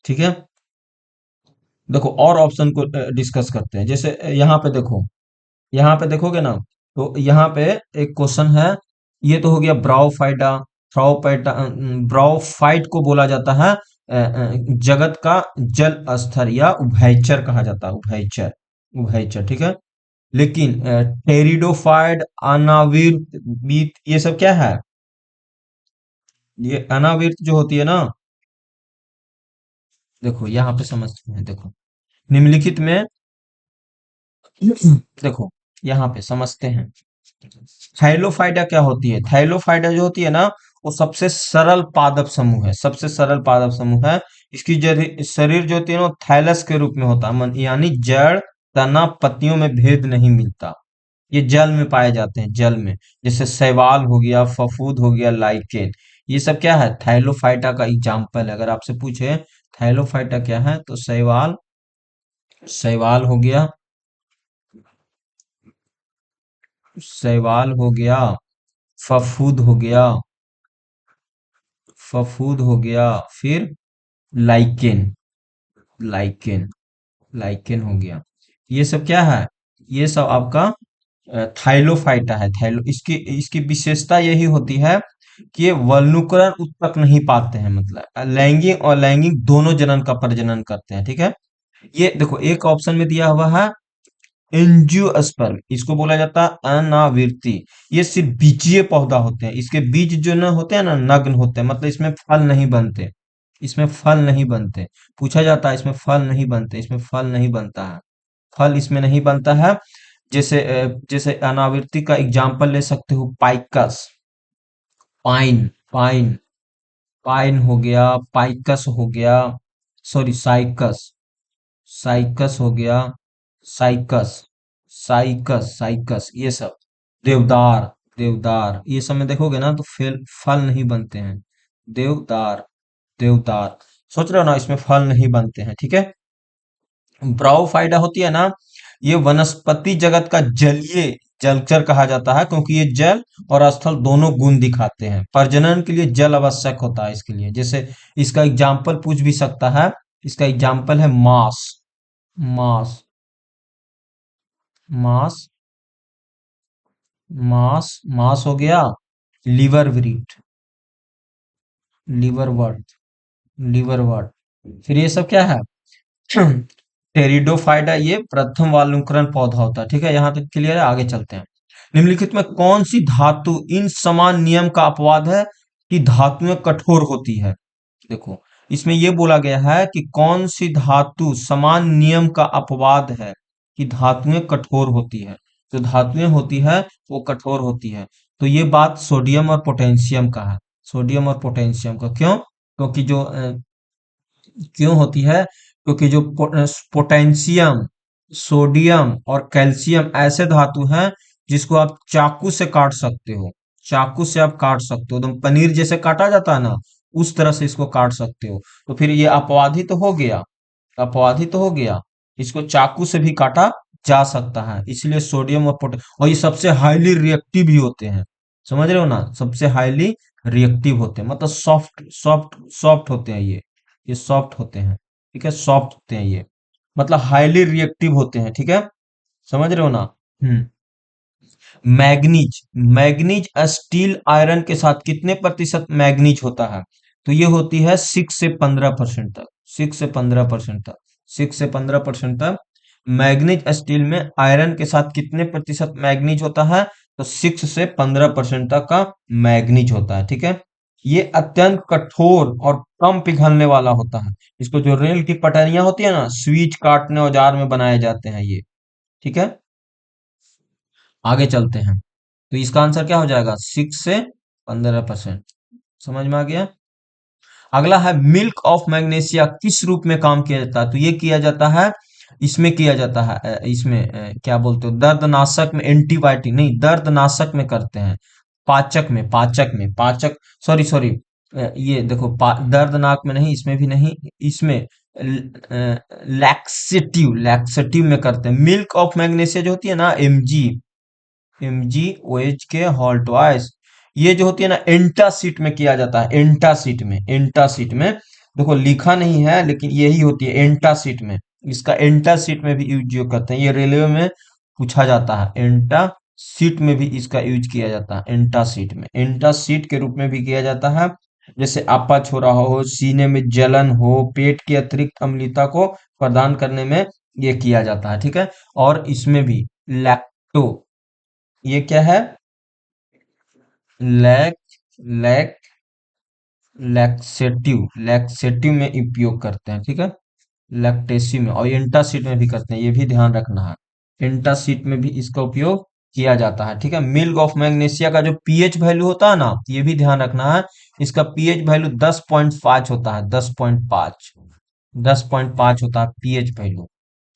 ठीक है। देखो और ऑप्शन को डिस्कस करते हैं, जैसे यहाँ पे देखो, यहाँ पे देखोगे ना, तो यहाँ पे एक क्वेश्चन है, ये तो हो गया ब्राओफाइटा, ब्राओफाइटा, ब्राओफाइट को बोला जाता है जगत का जल स्तर, या उभयचर कहा जाता है, उभयचर, उभयचर, ठीक है। लेकिन टेरिडोफाइट, अनाविर्त, ये सब क्या है? ये अनाविर्त जो होती है ना, देखो यहाँ पे समझते हैं, देखो निम्नलिखित में देखो यहाँ पे समझते हैं, थाइलोफाइडा क्या होती है? थाइलोफाइडा जो होती है ना, वो सबसे सरल पादप समूह है, सबसे सरल पादप समूह है। इसकी शरीर जो होती है ना, वो थाइलस के रूप में होता है, यानी जड़, तना, पत्तियों में भेद नहीं मिलता। ये जल में पाए जाते हैं, जल में। जैसे शैवाल हो गया, फफूद हो गया, लाइकेन, ये सब क्या है? थाइलोफाइटा का एग्जाम्पल है। अगर आपसे पूछे थाइलोफाइटा क्या है, तो शैवाल, शैवाल हो गया, शैवाल हो गया, फफूद हो गया, फफूद हो गया, फिर लाइकेन, लाइकेन, लाइकेन हो गया। ये सब क्या है? ये सब आपका थाइलोफाइटा है। थाइलो इसकी इसकी विशेषता यही होती है कि ये वल्लुकरण उत्तक नहीं पाते हैं, मतलब लैंगिक और लैंगिक दोनों जनन का प्रजनन करते हैं, ठीक है। ये देखो, एक ऑप्शन में दिया हुआ है एंजियोस्पर्म, इसको बोला जाता है अनावृत्ति। ये सिर्फ बीजीय पौधा होते हैं, इसके बीज जो न होते हैं ना, नग्न होते हैं, मतलब इसमें फल नहीं बनते, इसमें फल नहीं बनते। पूछा जाता है इसमें फल नहीं बनते, इसमें फल नहीं बनता है, फल इसमें नहीं बनता है। जैसे अनावृत्ति का एग्जाम्पल ले सकते हो, पाइकस, पाइन, पाइन, पाइन हो गया, पाइकस हो गया, सॉरी साइकस, साइकस हो गया, साइकस, साइकस, साइकस, ये सब, देवदार, देवदार, ये सब में देखोगे ना तो फल फल नहीं बनते हैं। देवदार, देवदार, सोच रहे हो ना, इसमें फल नहीं बनते हैं, ठीक है। ब्रायोफाइटा होती है ना, ये वनस्पति जगत का जलीय जलचर कहा जाता है, क्योंकि ये जल और स्थल दोनों गुण दिखाते हैं। प्रजनन के लिए जल आवश्यक होता है इसके लिए। जैसे इसका एग्जाम्पल पूछ भी सकता है, इसका एग्जाम्पल है मांस, मांस, मांस, मांस, मांस हो गया, लिवर व्रीट, लिवर वर्ट, लिवर वर्ट, फिर ये सब क्या है? टेरिडोफाइटा, ये प्रथम वालुकरण पौधा होता है, ठीक है। यहाँ तक क्लियर है, आगे चलते हैं। निम्नलिखित में कौन सी धातु इन समान नियम का अपवाद है कि धातुएं कठोर होती है? देखो, इसमें ये बोला गया है कि कौन सी धातु समान नियम का अपवाद है कि धातुएं कठोर होती है। जो धातुएं होती है वो कठोर होती है। तो ये बात सोडियम और पोटेशियम का है, सोडियम और पोटेशियम का। क्यों? क्योंकि जो क्यों होती है? क्योंकि जो पोटेशियम, सोडियम और कैल्शियम ऐसे धातु हैं जिसको आप चाकू से काट सकते हो, चाकू से आप काट सकते हो, एकदम पनीर जैसे काटा जाता है ना, उस तरह से इसको काट सकते हो। तो फिर ये अपवादी तो हो गया, अपवादी तो हो गया, इसको चाकू से भी काटा जा सकता है, इसलिए सोडियम और और ये सबसे हाईली रिएक्टिव भी होते हैं, समझ रहे हो ना, सबसे हाईली रिएक्टिव होते हैं, मतलब सॉफ्ट सॉफ्ट सॉफ्ट होते हैं ये सॉफ्ट होते हैं, ठीक है, सॉफ्ट होते हैं ये, मतलब हाईली रिएक्टिव होते हैं, ठीक है, समझ रहे हो ना। हम्म। मैग्नीज, मैग्नीज स्टील आयरन के साथ कितने प्रतिशत मैग्नीज होता है? तो ये होती है 6 से 15% तक, 6 से 15% तक, 6 से 15% तक मैग्नीज स्टील में आयरन के साथ कितने प्रतिशत मैग्नीज होता है? तो 6 से 15% तक का मैग्नीज होता है, ठीक है। ये अत्यंत कठोर और कम पिघलने वाला होता है। इसको जो रेल की पटरियां होती है ना, स्विच काटने औजार में बनाए जाते हैं ये, ठीक है। आगे चलते हैं, तो इसका आंसर क्या हो जाएगा? 6 से 15%। समझ में आ गया। अगला है मिल्क ऑफ मैग्नेशिया किस रूप में काम किया जाता है? तो ये किया जाता है, इसमें किया जाता है, इसमें क्या बोलते हो, दर्दनाशक में, एंटीबायोटिक नहीं, दर्दनाशक में करते हैं, पाचक में, पाचक में, पाचक, सॉरी सॉरी, ये देखो, दर्दनाक में नहीं, इसमें भी नहीं, इसमें लैक्सेटिव, लैक्सेटिव में करते हैं। मिल्क ऑफ मैग्नेशिया जो होती है ना, एमजी, एमजीओएच के हॉल्ट वाइस, ये जो होती है ना, एंटासीट में किया जाता है, एंटासीट में, एंटासीट में, देखो लिखा नहीं है लेकिन यही होती है एंटासीट में, इसका एंटासीट में भी यूज करते हैं, ये रेलवे में पूछा जाता है, एंटासीट में भी इसका यूज किया जाता है, एंटासीट में, एंटासीट के रूप में भी किया जाता है। जैसे अपच हो रहा हो, सीने में जलन हो, पेट की अतिरिक्त अम्लता को प्रदान करने में ये किया जाता है, ठीक है। और इसमें भी लैक्टो, ये क्या है? लैक, लैक, लैक्सेटिव, लैक्सेटिव में उपयोग करते हैं, ठीक है, लैक्टेसी में, और एंटासिड में भी करते हैं, ये भी ध्यान रखना है, एंटासिड में भी इसका उपयोग किया जाता है। ठीक है, मिल्क ऑफ मैग्नीशिया का जो पीएच वैल्यू होता है ना, ये भी ध्यान रखना है, इसका पीएच वैल्यू 10.5 होता है, 10.5, 10.5 होता है पीएच वैल्यू।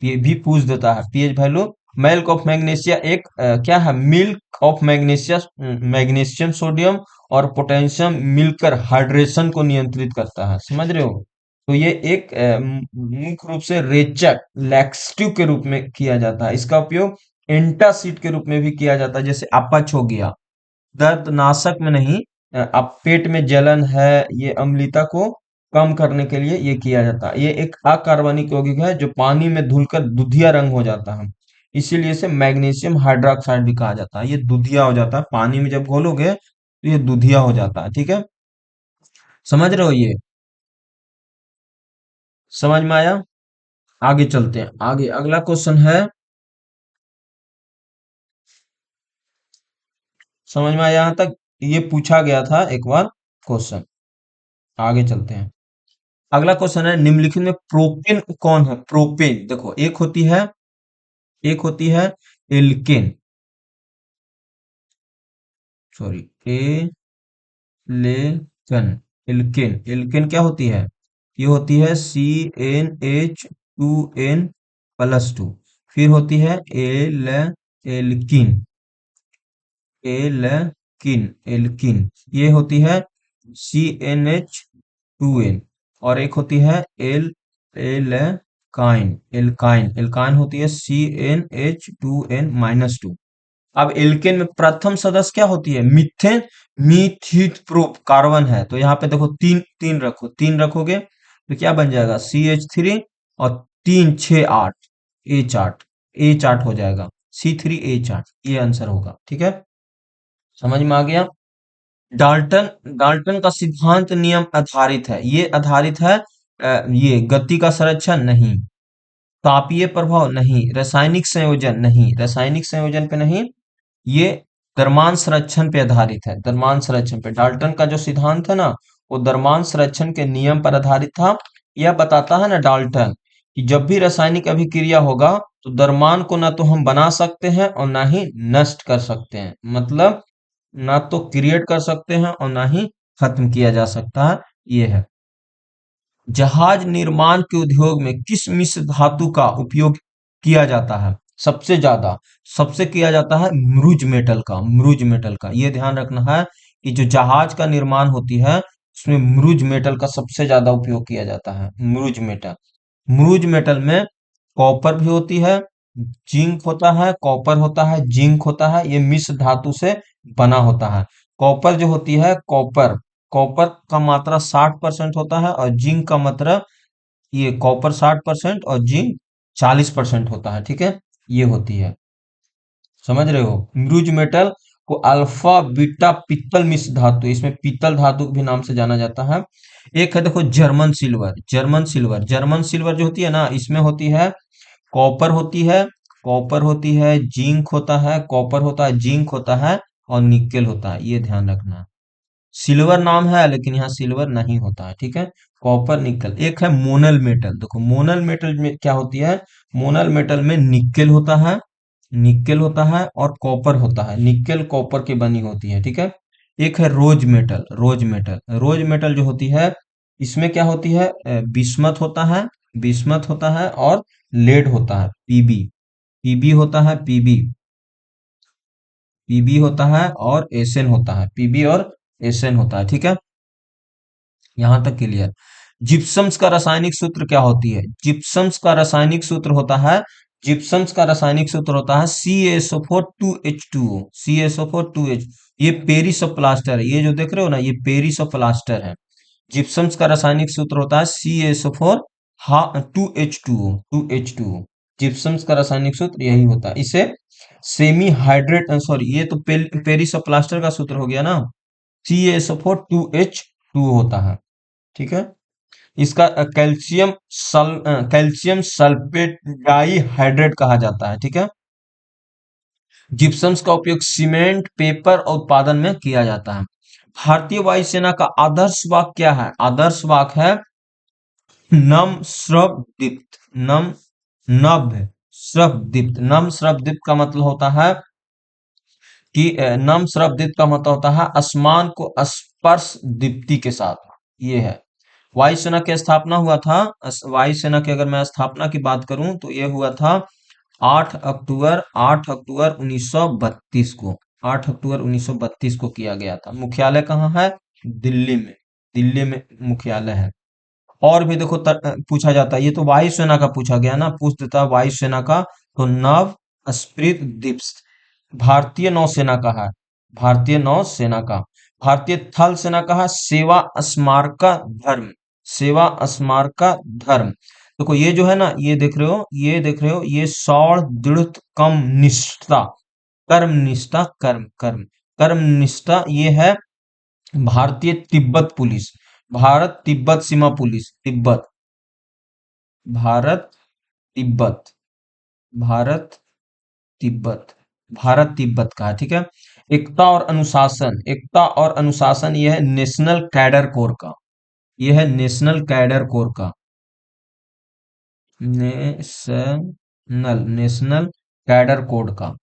ये भी पूछ देता है pH value. Milk of magnesia एक क्या है, milk of magnesia, magnesium, sodium और पोटेशियम मिलकर हाइड्रेशन को नियंत्रित करता है, समझ रहे हो। तो ये एक मुख्य रूप से रेचक लैक्सेटिव के रूप में किया जाता है। इसका उपयोग एंटासिड के रूप में भी किया जाता है, जैसे अपच हो गया, दर्दनाशक में नहीं। अब पेट में जलन है, ये अम्लता को कम करने के लिए ये किया जाता है। ये एक अकार्बनिक यौगिक है जो पानी में धुलकर दुधिया रंग हो जाता है, इसीलिए इसे मैग्नीशियम हाइड्रोक्साइड भी कहा जाता है। ये दुधिया हो जाता है, पानी में जब घोलोगे तो ये दुधिया हो जाता है। ठीक है, समझ रहे हो ये, समझ में आया। आगे चलते हैं, आगे अगला क्वेश्चन है, समझ में आया यहाँ तक। ये पूछा गया था एक बार क्वेश्चन। आगे चलते हैं, अगला क्वेश्चन है, निम्नलिखित में प्रोपेन कौन है। प्रोपेन देखो, एक होती है एल्केन, सॉरी, एलेकन, एल्केन, एल्केन क्या होती है, ये होती है CnH2n+2। फिर होती है एल्किन, एल्किन, एल्किन, ये होती है CnH2n। और एक होती है एल्काइन, एल्काइन, एल्काइन होती है CnH2n-2। अब एल्केन में प्रथम सदस्य क्या होती है, मीथेन, मीथित प्रूफ कार्बन है, तो यहाँ पे देखो तीन तीन रखो, तीन रखोगे तो क्या बन जाएगा, CH3 और 3 6 8, H8 हो जाएगा, C3H8, ये आंसर होगा। ठीक है, समझ में आ गया। डाल्टन, डाल्टन का सिद्धांत नियम आधारित है, ये आधारित है ये गति का संरक्षण नहीं, तापीय प्रभाव नहीं, रासायनिक संयोजन नहीं, रासायनिक संयोजन पे नहीं, ये द्रव्यमान संरक्षण पे आधारित है, द्रव्यमान संरक्षण पे। डाल्टन का जो सिद्धांत है ना, वो द्रव्यमान संरक्षण के नियम पर आधारित था। यह बताता है ना डाल्टन कि जब भी रासायनिक अभिक्रिया होगा तो द्रव्यमान को ना तो हम बना सकते हैं और ना ही नष्ट कर सकते हैं, मतलब ना तो क्रिएट कर सकते हैं और ना ही खत्म किया जा सकता है, ये है। जहाज निर्माण के उद्योग में किस मिश्र धातु का उपयोग किया जाता है, सबसे ज्यादा, सबसे किया जाता है मृज मेटल का, मृज मेटल का, ये ध्यान रखना है कि जो जहाज का निर्माण होती है उसमें मृज मेटल का सबसे ज्यादा उपयोग किया जाता है, मृज मेटल। मृज मेटल में कॉपर भी होती है, जिंक होता है, कॉपर होता है, जिंक होता है, ये मिश्र धातु से बना होता है। कॉपर जो होती है, कॉपर, कॉपर का मात्रा 60% होता है, और जिंक का मात्रा, ये कॉपर 60% और जिंक 40% होता है। ठीक है, ये होती है, समझ रहे हो। म्यूज मेटल को अल्फा बीटा पित्तल मिश्र धातु, इसमें पित्तल धातु के भी नाम से जाना जाता है। एक है देखो German silver, German silver, German silver जो होती है ना, इसमें होती है कॉपर होती है, कॉपर होती है, जिंक होता है, कॉपर होता है, जिंक होता है, और निकेल होता है, ये ध्यान रखना है। सिल्वर नाम है लेकिन यहाँ सिल्वर नहीं होता है। ठीक है, कॉपर निकल। एक है मोनल मेटल, देखो मोनल मेटल में क्या होती है, मोनल मेटल में निकेल होता है, निकेल होता है और कॉपर होता है, निकेल कॉपर की बनी होती है। ठीक है, एक है रोज मेटल, रोज मेटल, रोज मेटल जो होती है इसमें क्या होती है, बिस्मथ होता है, बिस्मथ होता है और लेड होता है, पीबी, पीबी होता है, पीबी, पीबी होता है और एसएन होता है, पीबी और एसएन होता है। ठीक है, यहां तक क्लियर। जिप्सम्स का रासायनिक सूत्र क्या होती है, जिप्सम्स का रासायनिक सूत्र होता है, जिप्सम्स का रासायनिक सूत्र होता है CaSO4 2H2O, CaSO4 2H। ये पेरिस ऑफ प्लास्टर है, ये जो देख रहे हो ना, ये पेरिस ऑफ प्लास्टर है। जिप्सम्स का रासायनिक सूत्र होता है CaSO4 2H2O, जिप्सम्स का रासायनिक सूत्र यही होता है। इसे सेमी हाइड्रेट, सॉरी, ये तो पेरिस ऑफ प्लास्टर का सूत्र हो गया ना, CaSO4 2H2 होता है। ठीक है, इसका कैल्शियम सल्फेट डाइहाइड्रेट कहा जाता है। ठीक है, जिप्सम्स का उपयोग सीमेंट, पेपर और उत्पादन में किया जाता है। भारतीय वायुसेना का आदर्श वाक्य क्या है, आदर्श वाक्य है नम स्रव दीप्त, नम, नभ स्रव दीप्त। नम स्रव दीप्त का मतलब होता है कि नम स्रव दीप्त का मतलब होता है आसमान को स्पर्श दीप्ति के साथ। ये है वायुसेना की स्थापना हुआ था। वायुसेना की अगर मैं स्थापना की बात करूं तो ये हुआ था 8 अक्टूबर 1932 को। 8 अक्टूबर 1932 को किया गया था। मुख्यालय कहाँ है? दिल्ली में। दिल्ली में मुख्यालय है। और भी देखो पूछा जाता है। ये तो वायुसेना का पूछा गया ना, पूछ देता है वायुसेना का। तो नव स्प्रित दिवस भारतीय नौसेना का है। भारतीय नौसेना का। भारतीय थल सेना का है सेवा स्मारका धर्म। सेवा स्मारका धर्म। देखो ये जो है ना, ये देख रहे हो, ये देख रहे हो, ये सौर दृढ़ कम निष्ठा कर्म निष्ठा कर्म कर्म कर्म निष्ठा, ये है भारतीय तिब्बत पुलिस। भारत तिब्बत सीमा पुलिस। तिब्बत। भारत तिब्बत। भारत तिब्बत। भारत तिब्बत का है, ठीक है। एकता और अनुशासन। एकता और अनुशासन यह है नेशनल कैडर कोर का। यह है नेशनल कैडर कोर का। नेशनल कैडर कोड का।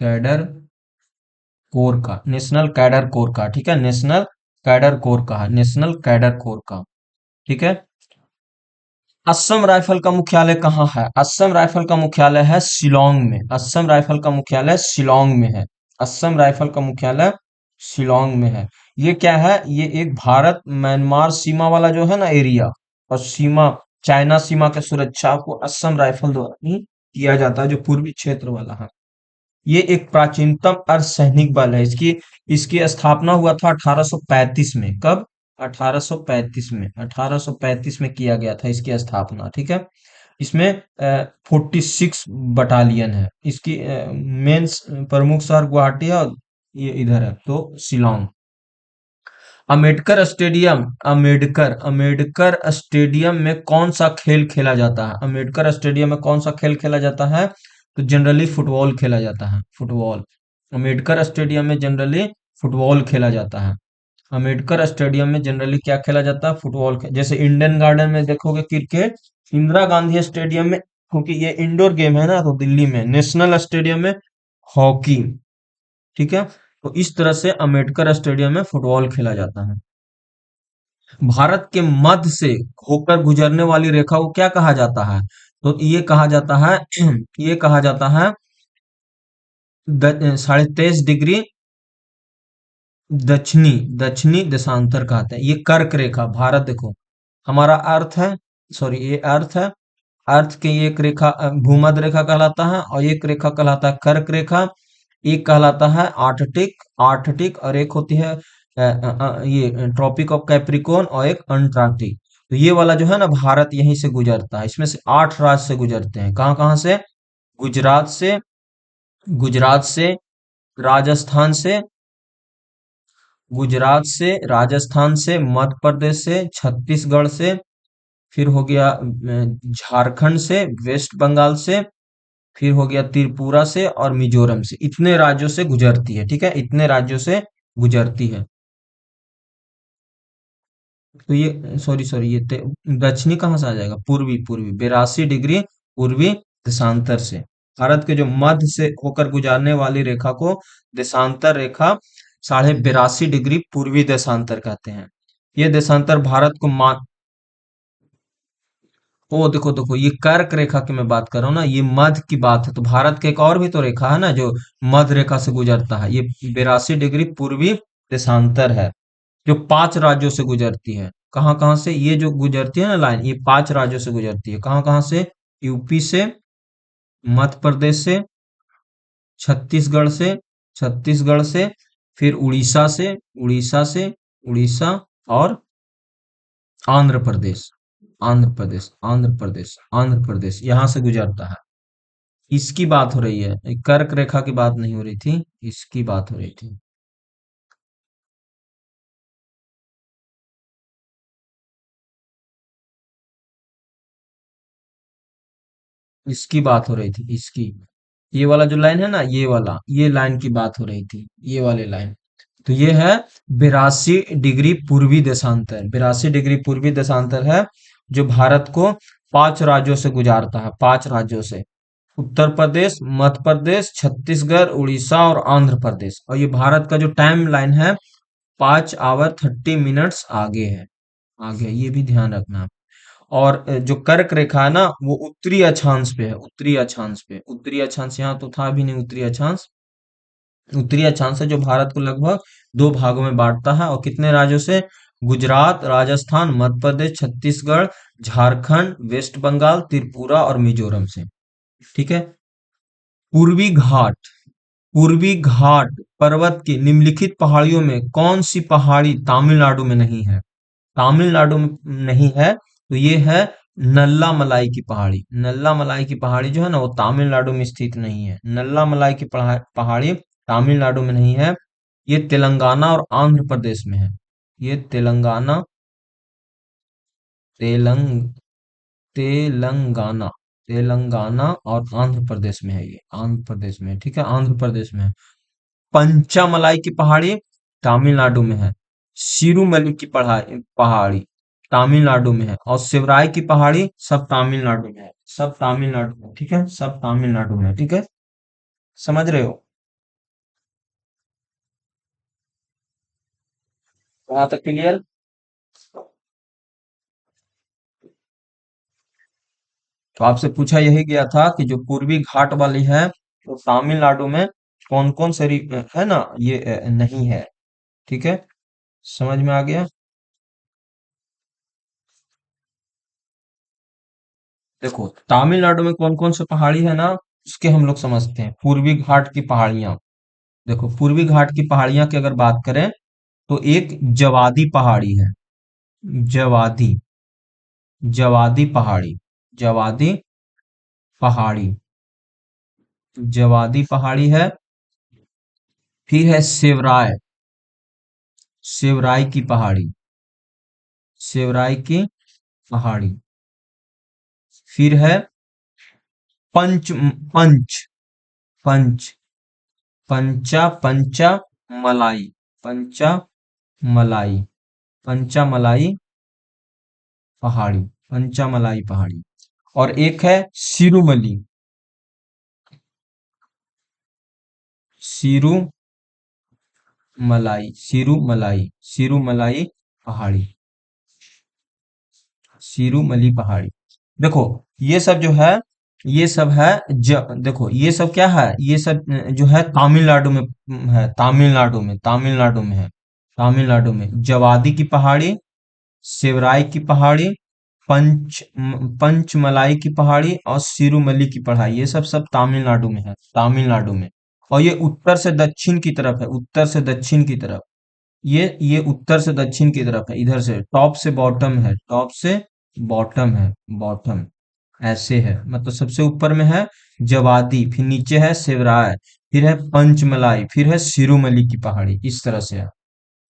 कैडर कोर का। नेशनल कैडर कोर का, ठीक है। नेशनल कैडर कोर का है। नेशनल कैडर कोर का, ठीक है। असम राइफल का मुख्यालय कहाँ है? असम राइफल का मुख्यालय है शिलोंग में। असम राइफल का मुख्यालय शिलोंग में है। असम राइफल का मुख्यालय शिलोंग में है। ये क्या है? ये एक भारत म्यांमार सीमा वाला जो है ना एरिया, और सीमा चाइना सीमा के सुरक्षा को असम राइफल द्वारा ही किया जाता है, जो पूर्वी क्षेत्र वाला है। ये एक प्राचीनतम अर्धसैनिक बल है। इसकी इसकी स्थापना हुआ था 1835 में। कब? 1835 में। 1835 में किया गया था इसकी स्थापना, ठीक है। इसमें 46 बटालियन है। इसकी मेन प्रमुख शहर गुवाहाटी है, और ये इधर है तो शिलोंग। अम्बेडकर स्टेडियम। अम्बेडकर अम्बेडकर स्टेडियम में कौन सा खेल खेला जाता है? अम्बेडकर स्टेडियम में कौन सा खेल खेला जाता है? तो जनरली फुटबॉल खेला जाता है। फुटबॉल। अम्बेडकर स्टेडियम में जनरली फुटबॉल खेला जाता है। अम्बेडकर स्टेडियम में जनरली क्या खेला जाता है? फुटबॉल। जैसे इंडियन गार्डन में देखोगे क्रिकेट। इंदिरा गांधी स्टेडियम में, क्योंकि ये इंडोर गेम है ना, तो दिल्ली में नेशनल स्टेडियम में हॉकी, ठीक है। तो इस तरह से अम्बेडकर स्टेडियम में फुटबॉल खेला जाता है। भारत के मध्य से होकर गुजरने वाली रेखा को क्या कहा जाता है? तो ये कहा जाता है ये कहा जाता है 23.5 डिग्री दक्षिणी दक्षिणी देशांतर कहते हैं। ये कर्क रेखा। भारत देखो, हमारा अर्थ है, सॉरी ये अर्थ है। अर्थ की एक रेखा भूमध्य रेखा कहलाता है, और एक रेखा कहलाता है कर्क रेखा। एक कहलाता है आर्कटिक। आर्कटिक, और एक होती है ये ट्रॉपिक ऑफ कैप्रिकॉर्न, और एक अंटार्कटिक। तो ये वाला जो है ना, भारत यहीं से गुजरता है। इसमें से 8 राज्य से गुजरते हैं। कहाँ कहाँ से? गुजरात से। गुजरात से, राजस्थान से, गुजरात से, राजस्थान से, मध्य प्रदेश से, छत्तीसगढ़ से, फिर हो गया झारखंड से, वेस्ट बंगाल से, फिर हो गया त्रिपुरा से, और मिजोरम से। इतने राज्यों से गुजरती है, ठीक है। इतने राज्यों से गुजरती है। तो ये सॉरी सॉरी ये दक्षिणी कहाँ से आ जाएगा? पूर्वी। पूर्वी 82 डिग्री पूर्वी देशांतर से। भारत के जो मध्य से होकर गुजरने वाली रेखा को देशांतर रेखा 82.5 डिग्री पूर्वी देशांतर कहते हैं। ये देशांतर भारत को ओ देखो देखो, ये कर्क रेखा की मैं बात कर रहा हूँ ना, ये मध्य की बात है। तो भारत के एक और भी तो रेखा है ना, जो मध्य रेखा से गुजरता है। ये 82 डिग्री पूर्वी देशांतर है, जो 5 राज्यों से गुजरती है। कहाँ कहाँ से ये जो गुजरती है ना लाइन, ये 5 राज्यों से गुजरती है। कहाँ कहाँ से? यूपी से, मध्य प्रदेश से, छत्तीसगढ़ से, छत्तीसगढ़ से, फिर उड़ीसा से, उड़ीसा से, उड़ीसा, और आंध्र प्रदेश। आंध्र प्रदेश, आंध्र प्रदेश, आंध्र प्रदेश यहां से गुजरता है। इसकी बात हो रही है, कर्क रेखा की बात नहीं हो रही थी, इसकी बात हो रही थी। इसकी बात हो रही थी, इसकी। ये वाला जो लाइन है ना, ये वाला, ये लाइन की बात हो रही थी, ये वाली लाइन। तो ये है 82 डिग्री पूर्वी देशांतर। 82 डिग्री पूर्वी देशांतर है, जो भारत को 5 राज्यों से गुजारता है। 5 राज्यों से। उत्तर प्रदेश, मध्य प्रदेश, छत्तीसगढ़, उड़ीसा और आंध्र प्रदेश। और ये भारत का जो टाइम लाइन है 5 आवर 30 मिनट्स आगे है। आगे है, ये भी ध्यान रखना। और जो कर्क रेखा है ना वो उत्तरी अक्षांश पे है, उत्तरी अक्षांश पे। उत्तरी अक्षांश यहाँ तो था भी नहीं, उत्तरी अक्षांश। उत्तरी अक्षांश है जो भारत को लगभग दो भागों में बांटता है। और कितने राज्यों से? गुजरात, राजस्थान, मध्य प्रदेश, छत्तीसगढ़, झारखंड, वेस्ट बंगाल, त्रिपुरा और मिजोरम से। ठीक है। पूर्वी घाट, पूर्वी घाट पर्वत की निम्नलिखित पहाड़ियों में कौन सी पहाड़ी तमिलनाडु में नहीं है? तमिलनाडु में नहीं है तो ये है नल्ला मलाई की पहाड़ी। नल्ला मलाई की पहाड़ी जो है ना वो तमिलनाडु में स्थित नहीं है। नल्ला मलाई की पहाड़ी तमिलनाडु में नहीं है। ये तेलंगाना और आंध्र प्रदेश में है। ये तेलंग तेलंगाना तेलंगाना और आंध्र प्रदेश में है। ये आंध्र प्रदेश में है, ठीक है, आंध्र प्रदेश में है। पंचामलाई की पहाड़ी तमिलनाडु में है। सिरुमली की पहाड़ी तमिलनाडु में है। और शिवराय की पहाड़ी सब तमिलनाडु में है। सब तमिलनाडु में, ठीक है, सब तमिलनाडु में है, ठीक है। समझ रहे हो? वहां तक क्लियर? तो आपसे पूछा यही गया था कि जो पूर्वी घाट वाली है तो तमिलनाडु में कौन कौन से है ना ये नहीं है। ठीक है, समझ में आ गया? देखो तमिलनाडु में कौन कौन से पहाड़ी है ना उसके हम लोग समझते हैं। पूर्वी घाट की पहाड़ियां, देखो पूर्वी घाट की पहाड़ियां की अगर बात करें तो एक जवादी पहाड़ी है। जवादी, जवादी पहाड़ी, जवादी पहाड़ी, जवादी पहाड़ी है। फिर है शिवराय, शिवराय की पहाड़ी, शिवराय की पहाड़ी। फिर है पंच पंच पंच पंचा मलाई, पंचा मलाई, पंचा मलाई पहाड़ी, पंचा मलाई पहाड़ी। और एक है सिरुमली, सिरु मलाई, सिरुमलाई, सिरुमलाई पहाड़ी, सिरुमली पहाड़ी। देखो ये सब जो है ये सब है देखो ये सब क्या है, ये सब जो है तमिलनाडु में है। तमिलनाडु में है। तमिलनाडु में जवादी की पहाड़ी, शिवराय की पहाड़ी, पंचमलाई की पहाड़ी और सिरुमली की पहाड़ी, ये सब सब तमिलनाडु में है, तमिलनाडु में। और ये उत्तर से दक्षिण की तरफ है, उत्तर से दक्षिण की तरफ। ये उत्तर से दक्षिण की तरफ है, इधर से टॉप से बॉटम है, टॉप से बॉटम है, बॉटम ऐसे है। मतलब सबसे ऊपर में है जवादी, फिर नीचे है शिवराय, फिर है पंचमलाई, फिर है सिरुमली की पहाड़ी, इस तरह से है।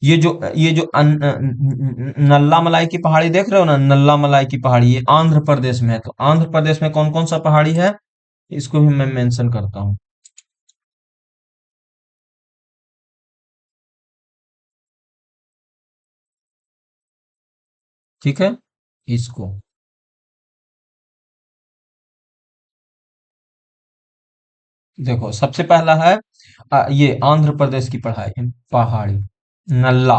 ये जो नल्ला मलाई की पहाड़ी देख रहे हो ना, नल्ला मलाई की पहाड़ी, ये आंध्र प्रदेश में है। तो आंध्र प्रदेश में कौन कौन सा पहाड़ी है इसको भी मैं मेंशन करता हूँ। ठीक है, इसको देखो सबसे पहला है ये आंध्र प्रदेश की पढ़ाई पहाड़ी नल्ला,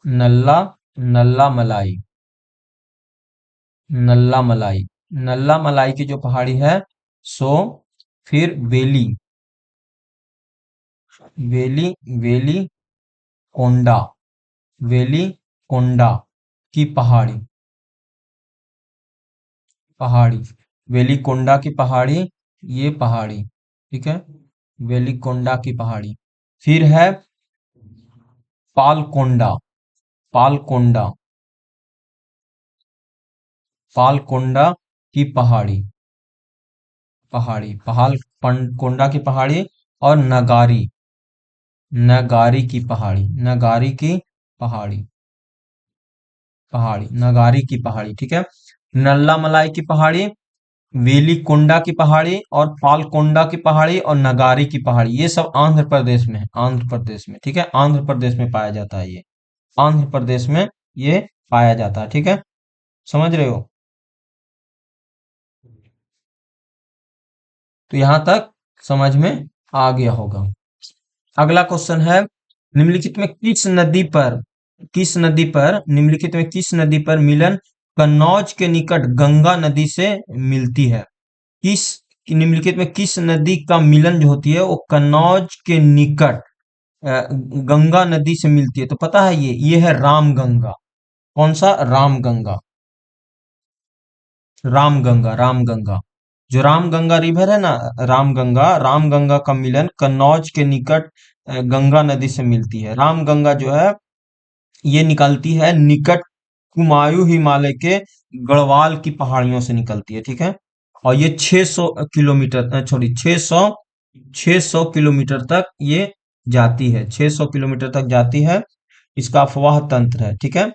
नल्ला, नल्ला मलाई, नल्ला मलाई, नल्ला मलाई की जो पहाड़ी है सो। फिर वेली, वेली, वेली कोंडा, वेली कोंडा की पहाड़ी, पहाड़ी वेली कोंडा की पहाड़ी, ये पहाड़ी, ठीक है, वेली कोंडा की पहाड़ी। फिर है पालकोंडा, पालकोंडा, पालकोंडा की पहाड़ी, कोंडा की पहाड़ी। और नगारी, नगारी की पहाड़ी, नगारी की पहाड़ी, नगारी की पहाड़ी, ठीक है। नल्ला मलाई की पहाड़ी, वेली कोंडा की पहाड़ी और पालकोंडा की पहाड़ी और नगारी की पहाड़ी, ये सब आंध्र प्रदेश में है, आंध्र प्रदेश में, ठीक है, आंध्र प्रदेश में पाया जाता है ये। आंध्र प्रदेश में ये पाया जाता है, ठीक है, समझ रहे हो? तो यहां तक समझ में आ गया होगा। अगला क्वेश्चन है, निम्नलिखित में किस नदी पर मिलन कन्नौज के निकट गंगा नदी से मिलती है? किस निम्नलिखित में किस नदी का मिलन जो होती है वो कन्नौज के निकट गंगा नदी से मिलती है? तो पता है ये है रामगंगा। कौन सा? रामगंगा। रामगंगा जो रामगंगा रिवर है ना, रामगंगा का मिलन कन्नौज के निकट गंगा नदी से मिलती है। रामगंगा जो है ये निकलती है निकट कुमायूं हिमालय के गढ़वाल की पहाड़ियों से निकलती है, ठीक है। और ये 600 किलोमीटर, सॉरी 600 किलोमीटर तक ये जाती है, 600 किलोमीटर तक जाती है। इसका अफवाह तंत्र है, ठीक है,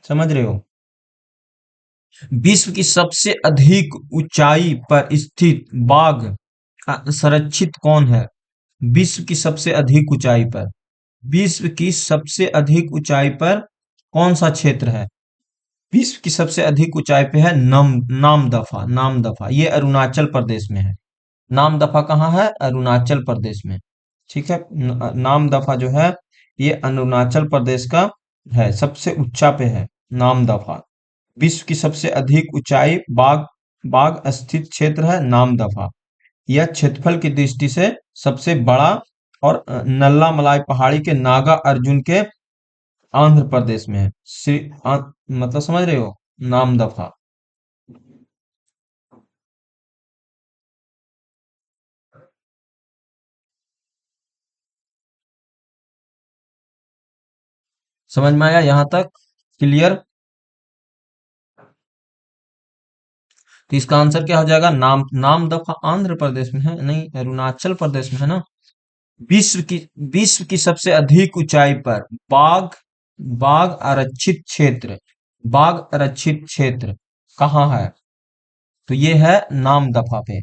समझ रहे हो। विश्व की सबसे अधिक ऊंचाई पर स्थित बाघ का संरक्षित कौन है? विश्व की सबसे अधिक ऊंचाई पर विश्व की सबसे अधिक ऊंचाई पर कौन सा क्षेत्र है? विश्व की सबसे अधिक ऊंचाई पे है नामदफा। ये अरुणाचल प्रदेश में है। नामदफा कहाँ है? अरुणाचल प्रदेश में, ठीक है। नामदफा जो है ये अरुणाचल प्रदेश का है, सबसे ऊंचा पे है नामदफा। विश्व की सबसे अधिक ऊंचाई बाघ स्थित क्षेत्र है नामदफा। यह क्षेत्रफल की दृष्टि से सबसे बड़ा और नल्ला मलाई पहाड़ी के नागा अर्जुन के आंध्र प्रदेश में है। मतलब समझ रहे हो, नामदफा। समझ में आया यहां तक? क्लियर? तो इसका आंसर क्या हो जाएगा? नामदफा आंध्र प्रदेश में है, नहीं अरुणाचल प्रदेश में है ना। विश्व की विश्व की सबसे अधिक ऊंचाई पर बाघ बाघ आरक्षित क्षेत्र बाघ आरक्षित क्षेत्र कहाँ है? तो ये है नामदफा पे,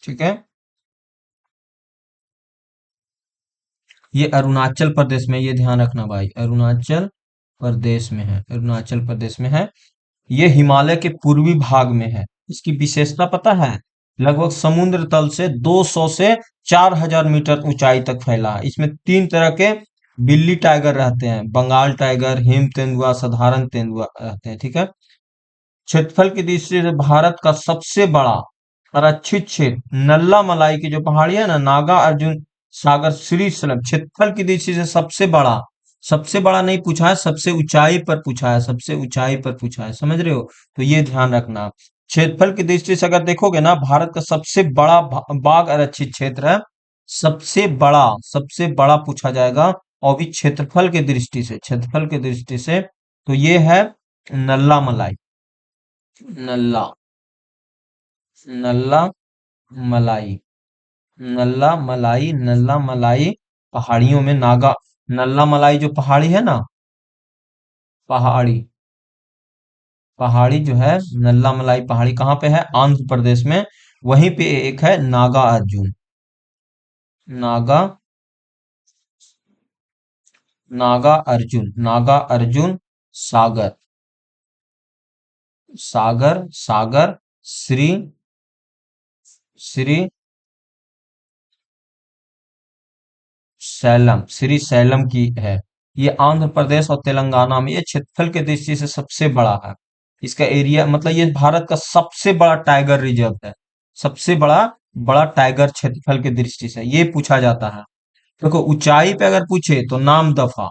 ठीक है। ये अरुणाचल प्रदेश में, ये ध्यान रखना भाई, अरुणाचल प्रदेश में है, अरुणाचल प्रदेश में है। ये हिमालय के पूर्वी भाग में है। इसकी विशेषता पता है? लगभग समुद्र तल से 200 से 4000 मीटर ऊंचाई तक फैला है। इसमें 3 तरह के बिल्ली टाइगर रहते हैं, बंगाल टाइगर, हिम तेंदुआ, साधारण तेंदुआ रहते हैं, ठीक है। क्षेत्रफल की दृष्टि से भारत का सबसे बड़ा आरक्षित क्षेत्र नल्ला मलाई की जो पहाड़ी है ना, नागा अर्जुन सागर श्री स्लम, क्षेत्रफल की दृष्टि से सबसे बड़ा नहीं पूछा है, सबसे ऊंचाई पर पूछा है, सबसे ऊंचाई पर पूछा है, समझ रहे हो। तो ये ध्यान रखना। क्षेत्रफल की दृष्टि से अगर देखोगे ना, भारत का सबसे बड़ा बाघ आरक्षित क्षेत्र है, सबसे बड़ा पूछा जाएगा। और भी क्षेत्रफल की दृष्टि से तो ये है नल्ला मलाई। नल्ला नल्ला मलाई नल्ला मलाई पहाड़ियों में नागा, नल्ला मलाई जो पहाड़ी है ना, पहाड़ी पहाड़ी जो है, नल्ला मलाई पहाड़ी कहाँ पे है? आंध्र प्रदेश में। वहीं पे एक है नागा नागा अर्जुन सागर सागर श्री श्री श्री सैलम की है। ये आंध्र प्रदेश और तेलंगाना में, ये क्षेत्रफल के दृष्टि से सबसे बड़ा है। इसका एरिया मतलब ये भारत का सबसे बड़ा टाइगर रिजर्व है, सबसे बड़ा बड़ा टाइगर क्षेत्रफल की दृष्टि से ये पूछा जाता है। देखो ऊंचाई पे अगर पूछे तो नामदफा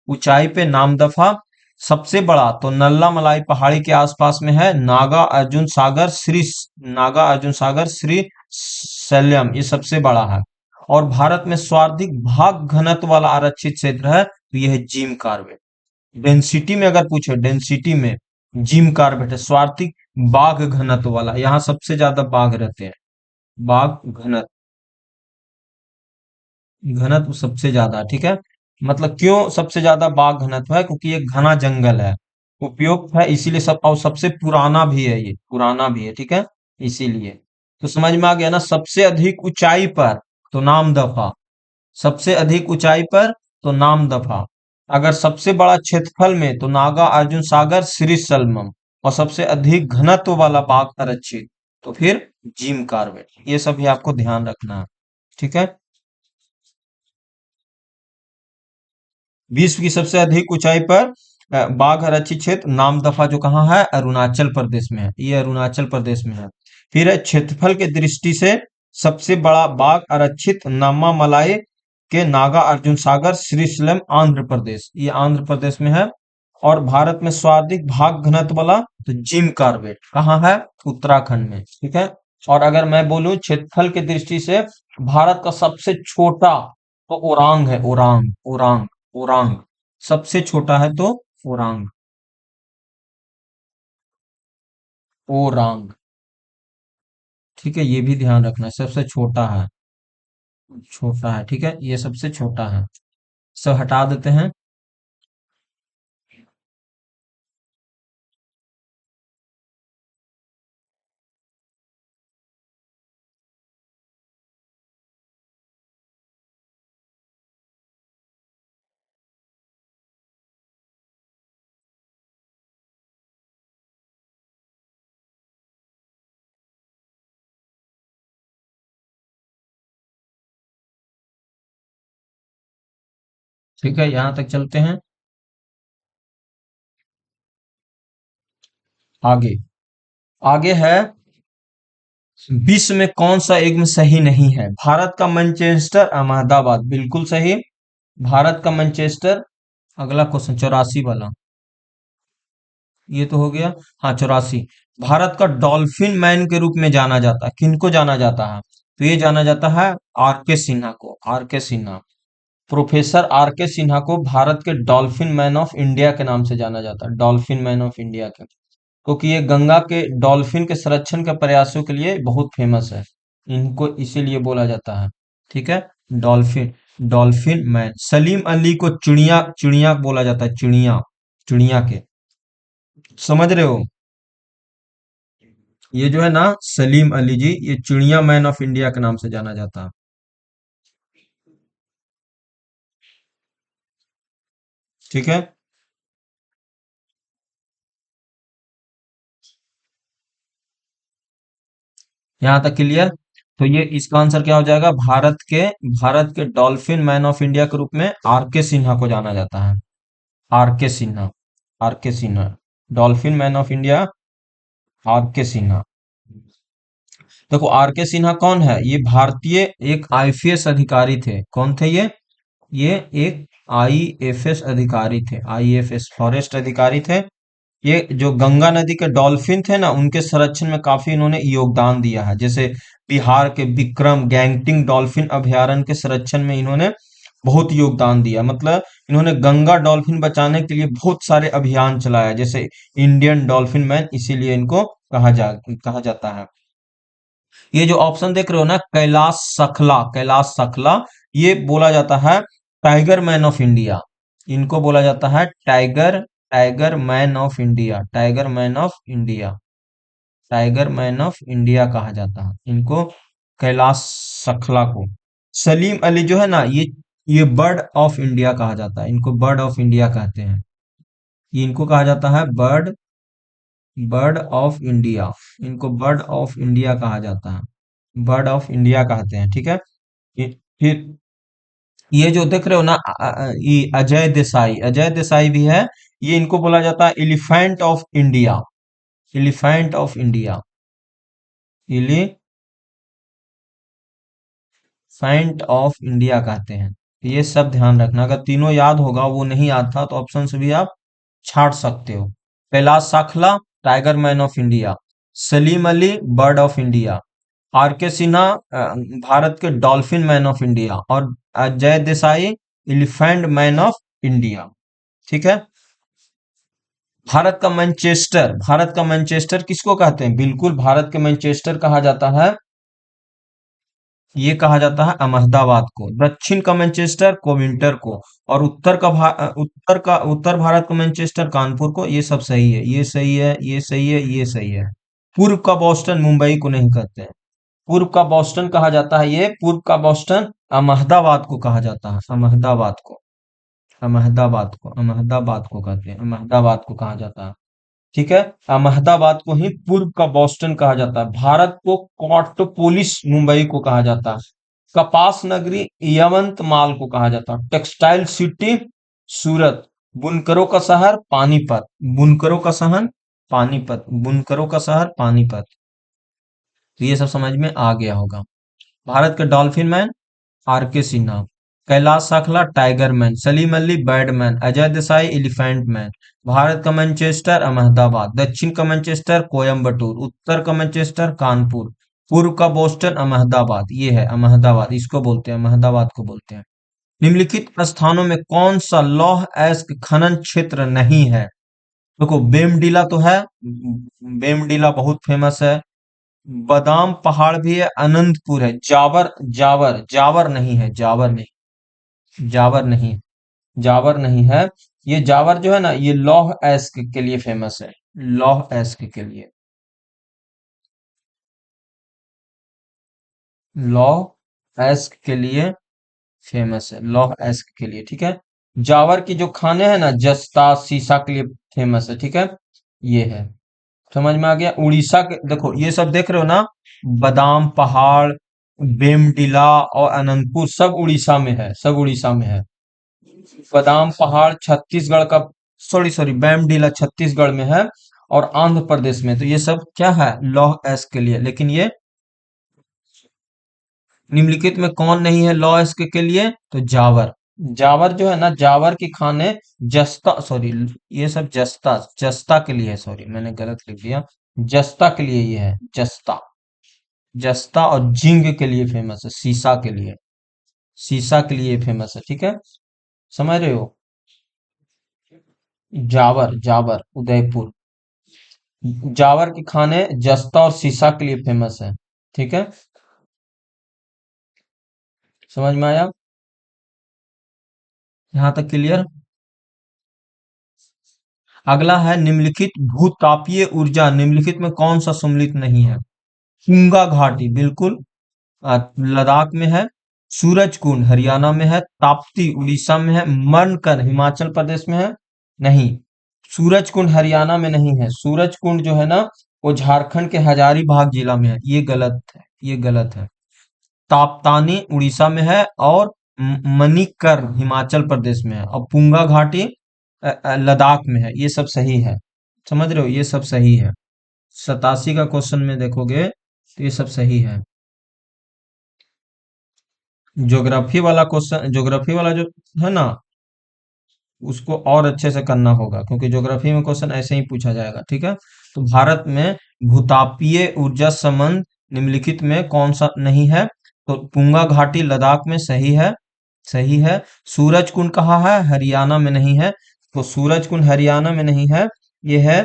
ऊंचाई पे नामदफा। सबसे बड़ा तो नल्ला मलाई पहाड़ी के आसपास में है नागा अर्जुन सागर श्री शैलम, ये सबसे बड़ा है। और भारत में सर्वाधिक भाग घनत्व वाला आरक्षित क्षेत्र है तो यह है जिम कार्बेट। डेंसिटी में अगर पूछे, डेंसिटी में जिम कार्बेट है सर्वाधिक बाघ घनत्व वाला, यहाँ सबसे ज्यादा बाघ रहते हैं। बाघ घनत्व घनत्व सबसे ज्यादा, ठीक है। मतलब क्यों सबसे ज्यादा बाघ घनत्व है? क्योंकि ये घना जंगल है, उपयुक्त है, इसीलिए और सबसे पुराना भी है, ये पुराना भी है, ठीक है, इसीलिए। तो समझ में आ गया ना। सबसे अधिक ऊंचाई पर तो नामदफा, सबसे अधिक ऊंचाई पर तो नामदफा। अगर सबसे बड़ा क्षेत्रफल में तो नागा अर्जुन सागर श्री सल्मम। और सबसे अधिक घनत्व वाला बाघ आरक्षित तो फिर जिम कार्बेट, ये सब भी आपको ध्यान रखना है। ठीक है। विश्व की सबसे अधिक ऊंचाई पर बाघ आरक्षित क्षेत्र नामदफा जो कहाँ है, अरुणाचल प्रदेश में है, ये अरुणाचल प्रदेश में है। फिर है क्षेत्रफल की दृष्टि से सबसे बड़ा बाघ आरक्षित नामामलाई के नागा अर्जुन सागर श्रीशैलम आंध्र प्रदेश, ये आंध्र प्रदेश में है। और भारत में सर्वाधिक भाग घनत्व वाला तो जिम कार्बेट कहाँ है, उत्तराखंड में। ठीक है। और अगर मैं बोलूं क्षेत्रफल की दृष्टि से भारत का सबसे छोटा तो ओरांग है, ओरांग ओरांग ओरांग सबसे छोटा है तो ओरांग, ओरांग। ठीक है, ये भी ध्यान रखना, सबसे छोटा है, छोटा है। ठीक है, ये सबसे छोटा है। सब हटा देते हैं। ठीक है, यहां तक चलते हैं। आगे, आगे है विश्व में कौन सा युग्म सही नहीं है। भारत का मैनचेस्टर अहमदाबाद बिल्कुल सही। भारत का मैनचेस्टर। अगला क्वेश्चन 84 वाला, ये तो हो गया। हाँ, 84। भारत का डॉल्फिन मैन के रूप में जाना जाता है, किनको जाना जाता है, तो ये जाना जाता है आर के सिन्हा को, are K Sinha. Professor are K Sinha को भारत के डॉल्फिन मैन ऑफ इंडिया के नाम से जाना जाता है, डॉल्फिन मैन ऑफ इंडिया के, क्योंकि ये गंगा के डॉल्फिन के संरक्षण के प्रयासों के लिए बहुत फेमस है, इनको इसीलिए बोला जाता है। ठीक है। Dolphin, dolphin man. Salim Ali को चिड़िया, चिड़िया बोला जाता है, चिड़िया, चिड़िया के, समझ रहे हो। ये जो है ना सलीम अली जी, ये चिड़िया मैन ऑफ इंडिया के नाम से जाना जाता है। ठीक है, यहाँ तक क्लियर। तो ये इसका आंसर क्या हो जाएगा, भारत के डॉल्फिन मैन ऑफ इंडिया के रूप में आर के सिन्हा को जाना जाता है। Are K Sinha, R K Sinha, dolphin man of India, R K Sinha. देखो आर के सिन्हा कौन है, ये भारतीय एक आईपीएस अधिकारी थे। कौन थे ये एक आईएफएस अधिकारी थे, आईएफएस फॉरेस्ट अधिकारी थे। ये जो गंगा नदी के डॉल्फिन थे ना, उनके संरक्षण में काफी इन्होंने योगदान दिया है। जैसे बिहार के विक्रम गैंगटिंग डॉल्फिन अभयारण्य के संरक्षण में इन्होंने बहुत योगदान दिया। मतलब इन्होंने गंगा डॉल्फिन बचाने के लिए बहुत सारे अभियान चलाया, जैसे इंडियन डॉल्फिन मैन, इसीलिए इनको कहा जाता है। ये जो ऑप्शन देख रहे हो ना, कैलाश सखला, कैलाश सखला, ये बोला जाता है टाइगर मैन ऑफ इंडिया। इनको बोला जाता है tiger, tiger man of India, tiger man of India, tiger man of India कहा जाता है इनको, कैलाश सखला को। सलीम अली जो है ना, ये बर्ड ऑफ इंडिया कहा जाता है, इनको बर्ड ऑफ इंडिया कहते हैं। ये इनको कहा जाता है बर्ड, बर्ड ऑफ इंडिया, इनको बर्ड ऑफ इंडिया कहा जाता है, बर्ड ऑफ इंडिया कहते हैं। ठीक है। फिर ये जो देख रहे हो ना, ये अजय देसाई, अजय देसाई भी है। ये इनको बोला जाता है elephant of India, elephant of India, elephant of India कहते हैं। ये सब ध्यान रखना, अगर तीनों याद होगा, वो नहीं याद था तो ऑप्शन से भी आप छाट सकते हो। Kailash Sankhla tiger man of India, Salim Ali bird of India, R K Sinha Bharat के डॉल्फिन मैन ऑफ इंडिया, और Ajay Desai elephant man of India. ठीक है। भारत का मैनचेस्टर किसको कहते हैं, बिल्कुल भारत के मैनचेस्टर कहा जाता है, ये कहा जाता है अहमदाबाद को। दक्षिण का मैनचेस्टर कोविंटर को, और उत्तर भारत का मैनचेस्टर कानपुर को। ये सब सही है, ये सही है, ये सही है, ये सही है। पूर्व का बॉस्टन मुंबई को नहीं कहते हैं, पूर्व का बॉस्टन कहा जाता है, ये पूर्व का बॉस्टन अहमदाबाद को कहा जाता है, अहमदाबाद को, अहमदाबाद को, अहमदाबाद को कहते हैं, अहमदाबाद को कहा जाता है। ठीक है। अहमदाबाद को ही पूर्व का बोस्टन कहा जाता है। भारत को कॉटोपोलिस मुंबई को कहा जाता है। कपास नगरी यवंतमाल को कहा जाता है। टेक्सटाइल सिटी सूरत। बुनकरों का शहर पानीपत। बुनकरों का शहर पानीपत। बुनकरों का शहर पानीपत। तो ये सब समझ में आ गया होगा। भारत के dolphin man are K Sinha. Kailash Sankhla tiger man. Salim Ali badman. Ajay Desai elephant man. Bharat का मैनचेस्टर अहमदाबाद। दक्षिण का मैनचेस्टर कोयम्बटूर। उत्तर का मैनचेस्टर कानपुर। पूर्व का बोस्टन अहमदाबाद। ये है अहमदाबाद, इसको बोलते हैं, अहमदाबाद को बोलते हैं। निम्नलिखित स्थानों में कौन सा लौह अयस्क खनन क्षेत्र नहीं है? देखो बेमडीला तो है, बेमडीला बहुत फेमस है। बादाम पहाड़ भी है, अनंतपुर है। जावर जावर जावर नहीं है, जावर नहीं, जावर नहीं, जावर नहीं है। ये जावर जो है ना, ये लौह अयस्क के लिए फेमस है। लौह अयस्क के लिए, लौह अयस्क के लिए फेमस है, लौह अयस्क के लिए, ठीक है। जावर की जो खाने हैं ना, जस्ता सीसा के लिए फेमस है, ठीक है। ये है, समझ में आ गया। उड़ीसा के देखो, ये सब देख रहे हो ना, बादाम पहाड़, बेमडिला और अनंतपुर, सब उड़ीसा में है, सब उड़ीसा में है। बादाम पहाड़ छत्तीसगढ़ का, सॉरी सॉरी, बेमडिला छत्तीसगढ़ में है और आंध्र प्रदेश में। तो ये सब क्या है, लौह अयस्क के लिए। लेकिन ये निम्नलिखित में कौन नहीं है लॉ इसके के लिए? तो जावर। जावर जो है ना, जावर की खाने जस्ता, सॉरी, ये सब जस्ता, जस्ता के लिए है, सॉरी मैंने गलत लिख दिया। जस्ता के लिए ये है, जस्ता। जस्ता और जिंग के लिए फेमस है, सीसा के लिए, सीसा के लिए फेमस है, ठीक है। समझ रहे हो? जावर, जावर उदयपुर। जावर के खाने जस्ता और सीसा के लिए फेमस है, ठीक है। समझ में आया? यहाँ तक क्लियर? अगला है निम्नलिखित भूतापीय ऊर्जा निम्नलिखित में कौन सा सम्मिलित नहीं है? तुंगा घाटी बिल्कुल लद्दाख में है। सूरज कुंड हरियाणा में है। ताप्ती उड़ीसा में है। मनकन हिमाचल प्रदेश में है। नहीं, सूरज कुंड हरियाणा में नहीं है। सूरज कुंड जो है ना, वो झारखंड के हजारीबाग जिला में है। ये गलत है, ये गलत है। ताप्तानी उड़ीसा में है और मणिकर हिमाचल प्रदेश में है और पुंगा घाटी लद्दाख में है। ये सब सही है, समझ रहे हो? ये सब सही है। 87 का क्वेश्चन में देखोगे तो ये सब सही है। ज्योग्राफी वाला क्वेश्चन, ज्योग्राफी वाला जो है ना, उसको और अच्छे से करना होगा क्योंकि ज्योग्राफी में क्वेश्चन ऐसे ही पूछा जाएगा, ठीक है। तो भारत में भूतापीय ऊर्जा संबंध निम्नलिखित में कौन सा नहीं है? तो पुंगा घाटी लद्दाख में सही है, सही है। सूरज कुंड कहाँ है? हरियाणा में नहीं है। तो सूरज कुंड हरियाणा में नहीं है। ये है,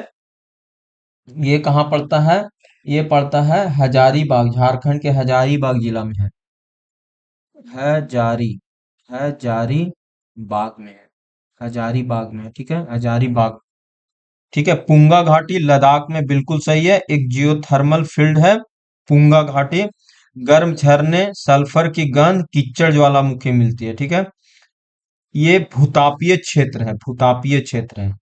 ये कहाँ पड़ता है? ये पड़ता है हजारीबाग, झारखंड के हजारीबाग जिला में है जारी, है जारी बाग में है। हजारीबाग में है, ठीक है, हजारीबाग। ठीक है। पुंगा घाटी लद्दाख में बिल्कुल सही है, एक जियोथर्मल फील्ड है पुंगा घाटी। गर्म झरने, सल्फर की गंध, कीचड़ ज्वालामुखी मिलती है, ठीक है। ये भूतापीय क्षेत्र है, भूतापीय क्षेत्र है।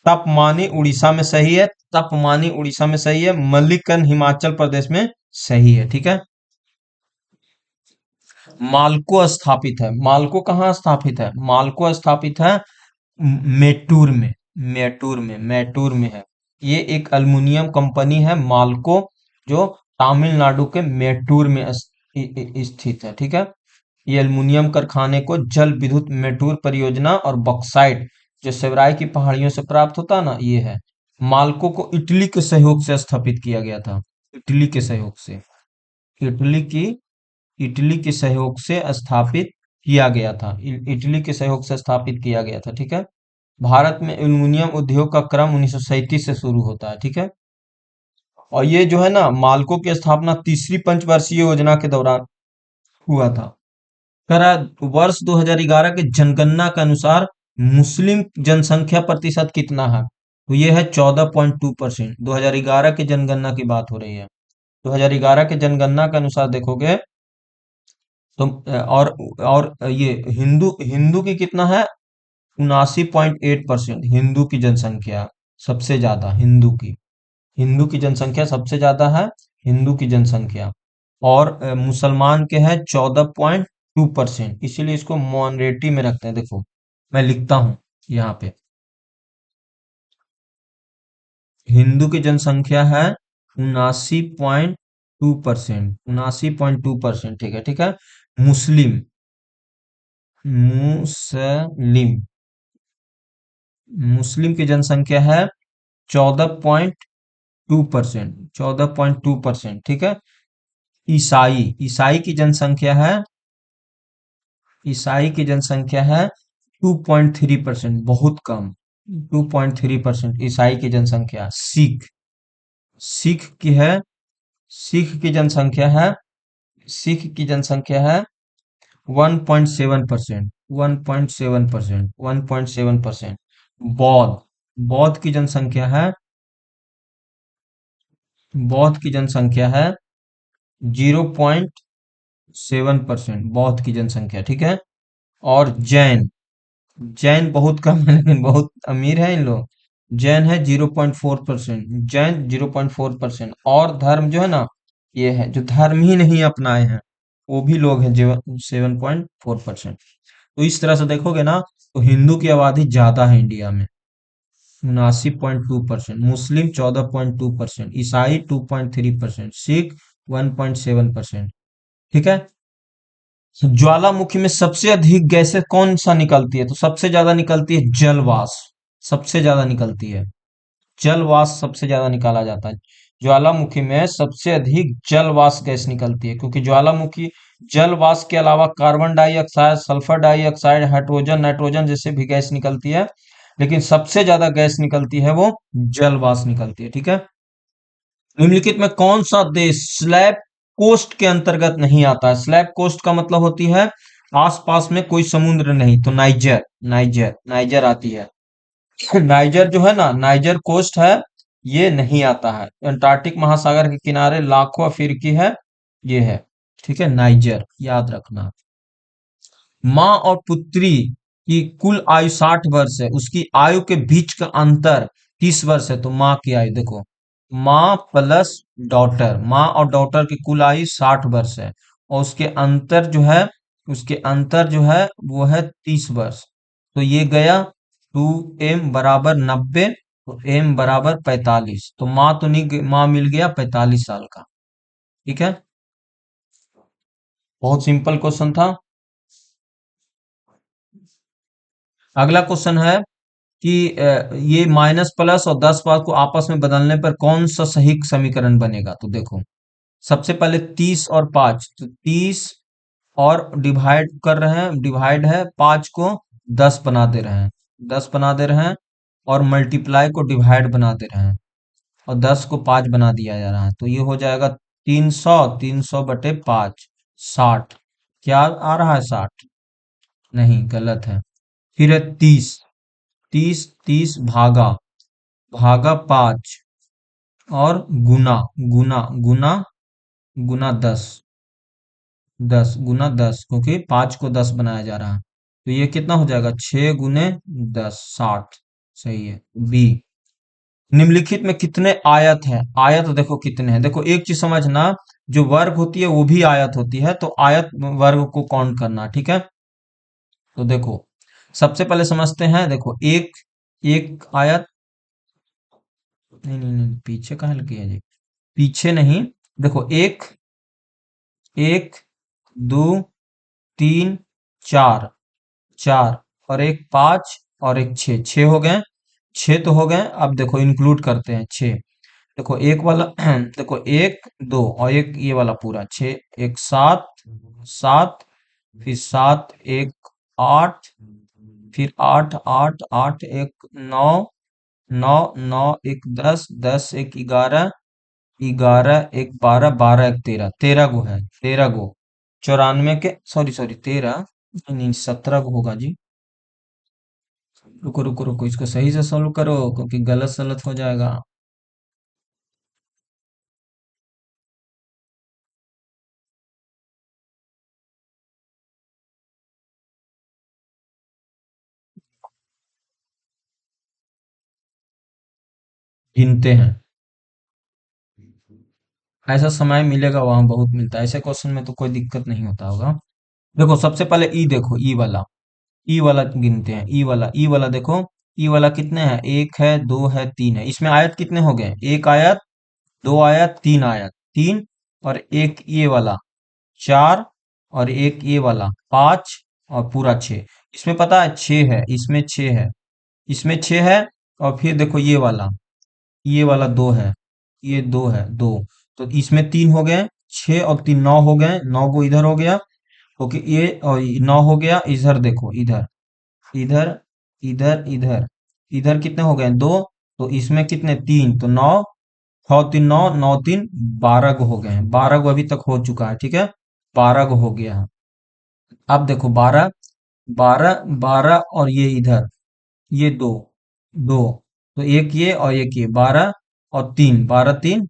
तपमानी उड़ीसा में सही है, तपमानी उड़ीसा में सही है। मल्लिकन हिमाचल प्रदेश में सही है, ठीक है। मालको स्थापित है, मालको कहाँ स्थापित है? मालको स्थापित है मेटूर में, मेटूर में, मेटूर में है। ये एक अल्मुनियम कंपनी है मालको, जो तमिलनाडु के मेटूर में स्थित है, ठीक है। ये अल्मुनियम कारखाने को जल विद्युत मेटूर परियोजना और बॉक्साइट जो सेवराई की पहाड़ियों से प्राप्त होता है ना, ये है। मालको को इटली के सहयोग से स्थापित किया गया था, इटली के सहयोग से, इटली की, इटली के सहयोग से स्थापित किया गया था, इटली के सहयोग से स्थापित किया गया था, ठीक है। भारत में एल्युमिनियम उद्योग का क्रम 1937 से शुरू होता है, ठीक है। और ये जो है ना, मालको की स्थापना तीसरी पंचवर्षीय योजना के दौरान हुआ था। करा वर्ष 2011 के जनगणना के अनुसार मुस्लिम जनसंख्या प्रतिशत कितना है? तो ये है 14.2%। 2011 की जनगणना की बात हो रही है। 2011 के जनगणना के अनुसार देखोगे तो और ये हिंदू, हिंदू की कितना है? 79.8% हिंदू की जनसंख्या। सबसे ज्यादा हिंदू की जनसंख्या सबसे ज्यादा है, हिंदू की जनसंख्या। और मुसलमान के है 14.2%, इसीलिए इसको मॉनरेटी में रखते हैं। देखो मैं लिखता हूं यहाँ पे, हिंदू की जनसंख्या है 79.2%, 79.2%। ठीक है, ठीक है। मुस्लिम मुस्लिम मुस्लिम की जनसंख्या है 14.2%, 14.2%। ठीक है। ईसाई ईसाई की जनसंख्या है ईसाई की जनसंख्या है 2.3%, बहुत कम। 2.3% ईसाई की जनसंख्या। सिख की है सिख की जनसंख्या है सिख की जनसंख्या है 1.7%, 1.7%, 1.7%। बौद्ध बौद्ध की जनसंख्या है बौद्ध की जनसंख्या है 0.7%, बौद्ध की जनसंख्या। ठीक है। और जैन जैन बहुत कम है, लेकिन बहुत अमीर है इन लोग। जैन है 0.4%, जैन 0.4%। और धर्म जो है ना, ये है जो धर्म ही नहीं अपनाए हैं, वो भी लोग हैं जो 7.4%। तो इस तरह से देखोगे ना, तो हिंदू की आबादी ज्यादा है इंडिया में, 79.2%। मुस्लिम 14.2%, ईसाई 2.3%, सिख 1.7%। ठीक है। ज्वालामुखी में सबसे अधिक गैसें कौन सा निकलती है? तो सबसे ज्यादा निकलती है जलवाष्प, सबसे ज्यादा निकलती है जलवाष्प, सबसे ज्यादा निकाला जाता है। ज्वालामुखी में सबसे अधिक जलवाष्प गैस निकलती है, क्योंकि ज्वालामुखी जलवाष्प के अलावा carbon dioxide, sulphur dioxide, hydrogen, nitrogen जैसे भी गैस निकलती है, लेकिन सबसे ज्यादा गैस निकलती है वो जलवाष्प निकलती है। ठीक है। निम्नलिखित में कौन सा देश स्लैब कोस्ट के अंतर्गत नहीं आता है? स्लैब कोस्ट का मतलब होती है आसपास में कोई समुद्र नहीं। तो नाइजर नाइजर नाइजर आती है। नाइजर जो है ना, नाइजर कोस्ट है, ये नहीं आता है। अंटार्कटिक महासागर के किनारे लाखों अफ्रीकी है, ये है। ठीक है, नाइजर याद रखना। माँ और पुत्री की कुल आयु 60 वर्ष है, उसकी आयु के बीच का अंतर 30 वर्ष है। तो माँ की आयु देखो, माँ प्लस डॉटर, माँ और डॉटर की कुल आयु 60 वर्ष है, और उसके अंतर जो है वो है 30 वर्ष। तो ये गया 2m बराबर 90, तो m बराबर 45। तो माँ तो नहीं माँ मिल गया 45 साल का। ठीक है। बहुत सिंपल क्वेश्चन था। अगला क्वेश्चन है कि ये माइनस प्लस और 10 को आपस में बदलने पर कौन सा सही समीकरण बनेगा? तो देखो, सबसे पहले 30 और 5, तो 30 और डिवाइड कर रहे हैं, डिवाइड है, 5 को 10 बना दे रहे हैं, 10 बना दे रहे हैं, और मल्टीप्लाई को डिवाइड बना दे रहे हैं, और 10 को 5 बना दिया जा रहा है। तो ये हो जाएगा 300 60। क्या आ रहा है? 60 नहीं, गलत है। फिर है 30, 30 भागा भागा 5, और गुना गुना गुना गुना 10, 10 गुना 10, क्योंकि 5 को 10 बनाया जा रहा है। तो ये कितना हो जाएगा? 6 गुने 10, 60। सही है, बी। निम्नलिखित में कितने आयत हैं? आयत देखो कितने हैं। देखो एक चीज समझना, जो वर्ग होती है वो भी आयत होती है, तो आयत वर्ग को काउंट करना। ठीक है। तो देखो, सबसे पहले समझते हैं। देखो एक एक आयत, नहीं नहीं नहीं, पीछे कहाँ किया जी? पीछे नहीं। देखो एक, एक, दो, तीन, चार, चार, और एक 5, और एक 6, 6 हो गए। 6 तो हो गए। अब देखो इंक्लूड करते हैं 6। देखो एक वाला देखो एक, दो, और एक ये वाला पूरा 6, एक 7, 7, फिर 7, एक 8, फिर 8, 8, 8, एक 9, 9, 9, एक 10, 10, एक 11, 11, एक 12, 12, एक 13, 13 गो है, 13 गो। 94 के, सॉरी सॉरी, 13 नहीं नहीं, 17 गो होगा जी। रुको रुको रुको, इसको सही से सॉल्व करो, क्योंकि गलत सलत हो जाएगा। गिनते हैं। ऐसा समय मिलेगा, वहां बहुत मिलता है, ऐसे क्वेश्चन में तो कोई दिक्कत नहीं होता होगा। देखो सबसे पहले ई, देखो ई वाला, ई वाला गिनते हैं, ई वाला, ई वाला देखो, ई वाला कितने हैं, एक है, दो है, तीन है। इसमें आयत कितने हो गए, एक आयत, दो आयत, तीन आयत, तीन, और एक ये वाला चार, और एक ये वाला पांच, और पूरा छह। इसमें पता है छह है, इसमें छह है, इसमें छह है। और फिर देखो ये वाला दो है, ये दो है, दो। तो इसमें तीन हो गए, छह और तीन नौ हो गए, नौ को इधर हो गया। ओके, ये और ये नौ हो गया। इधर देखो, इधर, इधर, इधर, इधर, इधर कितने हो गए, दो। तो इसमें कितने, तीन, तो नौ, छह तीन नौ, नौ तीन 12 को हो गए हैं, 12 को अभी तक हो चुका है, ठीक है, 12 को हो गया है। अब देखो 12, 12, 12, और ये इधर, ये दो, दो, तो एक ये और एक ये, 12 और तीन, 12 तीन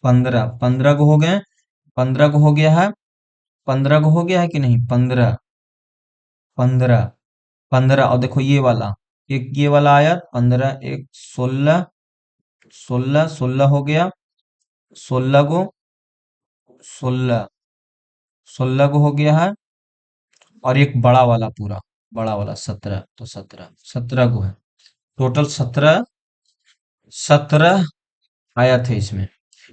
15, 15 को हो गए, 15 को हो गया है, 15 को हो गया है कि नहीं, 15, 15, 15, और देखो ये वाला, एक ये वाला आया 15, एक 16, 16, 16 हो गया, 16 को, 16, 16 को हो गया है। और एक बड़ा वाला पूरा, बड़ा वाला 17, तो 17, 17 को है। टोटल 17, 17 आयत है इसमें।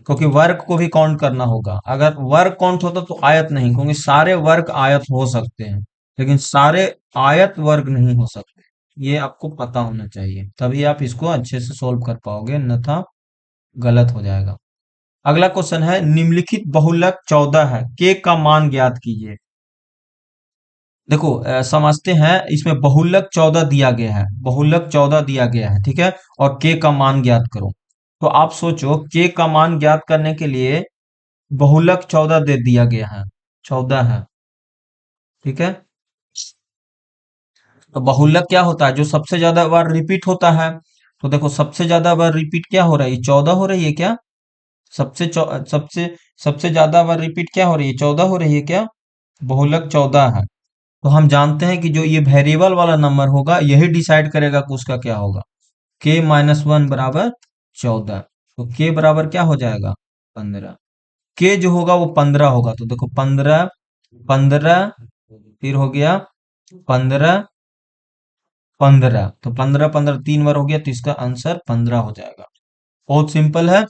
क्योंकि वर्ग को भी काउंट करना होगा, अगर वर्ग काउंट होता तो आयत नहीं, क्योंकि सारे वर्ग आयत हो सकते हैं, लेकिन सारे आयत वर्ग नहीं हो सकते। ये आपको पता होना चाहिए, तभी आप इसको अच्छे से सोल्व कर पाओगे, अन्यथा गलत हो जाएगा। अगला क्वेश्चन है, निम्नलिखित बहुलक 14 है, के का मान ज्ञात कीजिए। देखो समझते हैं, इसमें बहुलक 14 दिया गया है, बहुलक 14 दिया गया है, ठीक है, और के का मान ज्ञात करो। तो आप सोचो, के का मान ज्ञात करने के लिए बहुलक 14 दे दिया गया है, 14 है, ठीक है। तो बहुलक क्या होता है, जो सबसे ज्यादा बार रिपीट होता है। तो देखो सबसे ज्यादा बार रिपीट क्या हो रहा है, 14 हो रही है क्या, सबसे सबसे ज्यादा बार रिपीट क्या हो रही है, 14 हो रही है क्या, बहुलक 14 है। तो हम जानते हैं कि जो ये वेरिएबल वाला नंबर होगा, यही डिसाइड करेगा कि उसका क्या होगा। k-1 बराबर 14, तो k बराबर क्या हो जाएगा, 15। k जो होगा वो 15 होगा, तो देखो 15, 15, फिर हो गया 15, 15, तो 15, 15 तीन बार हो गया, तो इसका आंसर 15 हो जाएगा। बहुत सिंपल है।